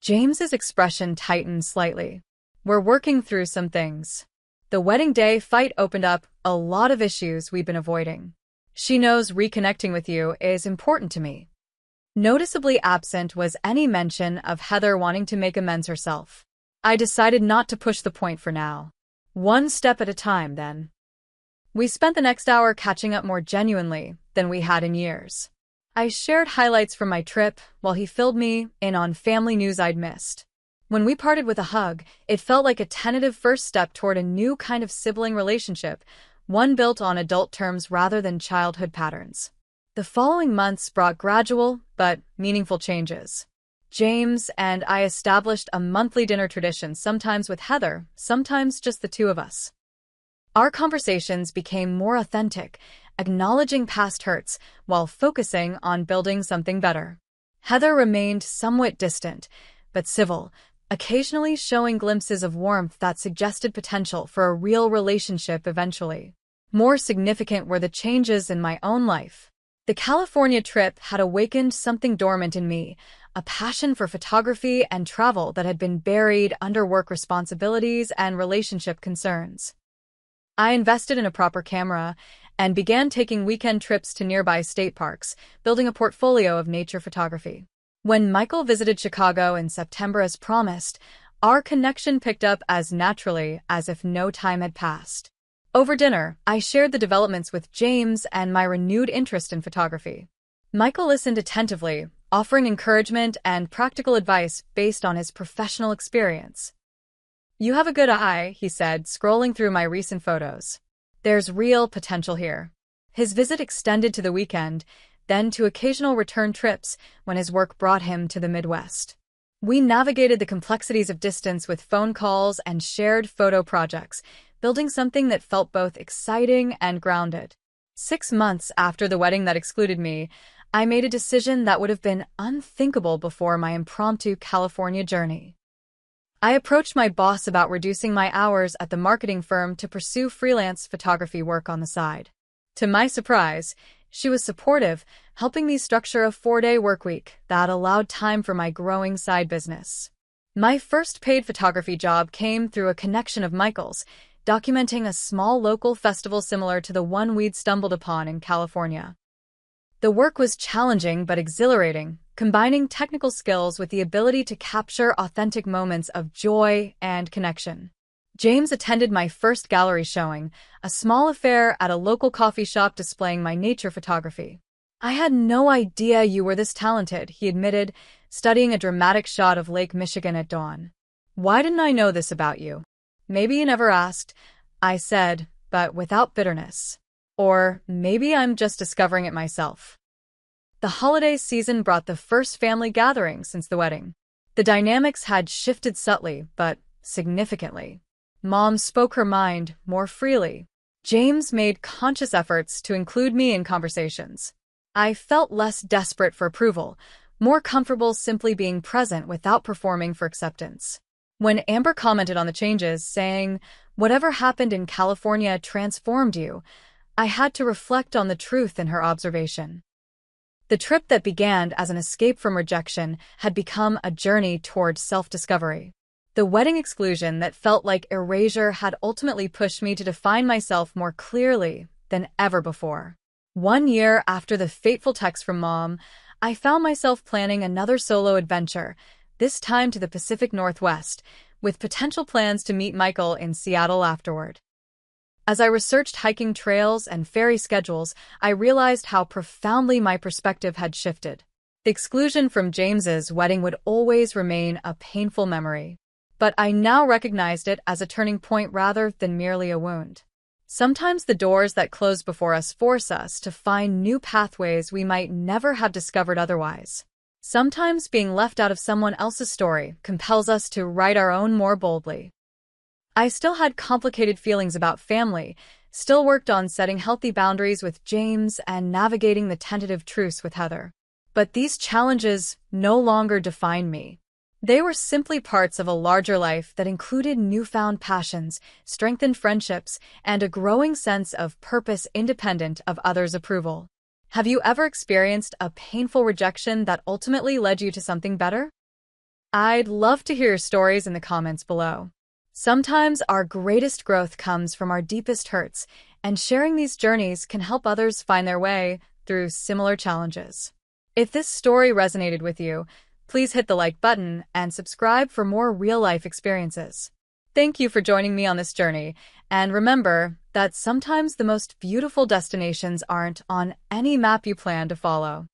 James's expression tightened slightly. "We're working through some things. The wedding day fight opened up a lot of issues we've been avoiding. She knows reconnecting with you is important to me." Noticeably absent was any mention of Heather wanting to make amends herself. I decided not to push the point for now. One step at a time, then. We spent the next hour catching up more genuinely than we had in years. I shared highlights from my trip while he filled me in on family news I'd missed. When we parted with a hug, it felt like a tentative first step toward a new kind of sibling relationship, one built on adult terms rather than childhood patterns. The following months brought gradual but meaningful changes. James and I established a monthly dinner tradition, sometimes with Heather, sometimes just the two of us. Our conversations became more authentic, acknowledging past hurts while focusing on building something better. Heather remained somewhat distant, but civil, occasionally showing glimpses of warmth that suggested potential for a real relationship eventually. More significant were the changes in my own life. The California trip had awakened something dormant in me, a passion for photography and travel that had been buried under work responsibilities and relationship concerns. I invested in a proper camera and began taking weekend trips to nearby state parks, building a portfolio of nature photography. When Michael visited Chicago in September as promised, our connection picked up as naturally as if no time had passed. Over dinner, I shared the developments with James and my renewed interest in photography. Michael listened attentively, offering encouragement and practical advice based on his professional experience. "You have a good eye," he said, scrolling through my recent photos. "There's real potential here." His visit extended to the weekend, then to occasional return trips when his work brought him to the Midwest. We navigated the complexities of distance with phone calls and shared photo projects, building something that felt both exciting and grounded. 6 months after the wedding that excluded me, I made a decision that would have been unthinkable before my impromptu California journey. I approached my boss about reducing my hours at the marketing firm to pursue freelance photography work on the side. To my surprise, she was supportive, helping me structure a 4-day workweek that allowed time for my growing side business. My first paid photography job came through a connection of Michael's, documenting a small local festival similar to the one we'd stumbled upon in California. The work was challenging but exhilarating, combining technical skills with the ability to capture authentic moments of joy and connection. James attended my first gallery showing, a small affair at a local coffee shop displaying my nature photography. "I had no idea you were this talented," he admitted, studying a dramatic shot of Lake Michigan at dawn. "Why didn't I know this about you?" "Maybe you never asked," I said, but without bitterness. "Or maybe I'm just discovering it myself." The holiday season brought the first family gathering since the wedding. The dynamics had shifted subtly, but significantly. Mom spoke her mind more freely. James made conscious efforts to include me in conversations. I felt less desperate for approval, more comfortable simply being present without performing for acceptance. When Amber commented on the changes, saying, "Whatever happened in California transformed you," I had to reflect on the truth in her observation. The trip that began as an escape from rejection had become a journey toward self-discovery. The wedding exclusion that felt like erasure had ultimately pushed me to define myself more clearly than ever before. 1 year after the fateful text from Mom, I found myself planning another solo adventure, this time to the Pacific Northwest, with potential plans to meet Michael in Seattle afterward. As I researched hiking trails and ferry schedules, I realized how profoundly my perspective had shifted. The exclusion from James's wedding would always remain a painful memory, but I now recognized it as a turning point rather than merely a wound. Sometimes the doors that close before us force us to find new pathways we might never have discovered otherwise. Sometimes being left out of someone else's story compels us to write our own more boldly. I still had complicated feelings about family, still worked on setting healthy boundaries with James and navigating the tentative truce with Heather. But these challenges no longer defined me. They were simply parts of a larger life that included newfound passions, strengthened friendships, and a growing sense of purpose independent of others' approval. Have you ever experienced a painful rejection that ultimately led you to something better? I'd love to hear your stories in the comments below. Sometimes our greatest growth comes from our deepest hurts, and sharing these journeys can help others find their way through similar challenges. If this story resonated with you, please hit the like button and subscribe for more real-life experiences. Thank you for joining me on this journey, and remember that sometimes the most beautiful destinations aren't on any map you plan to follow.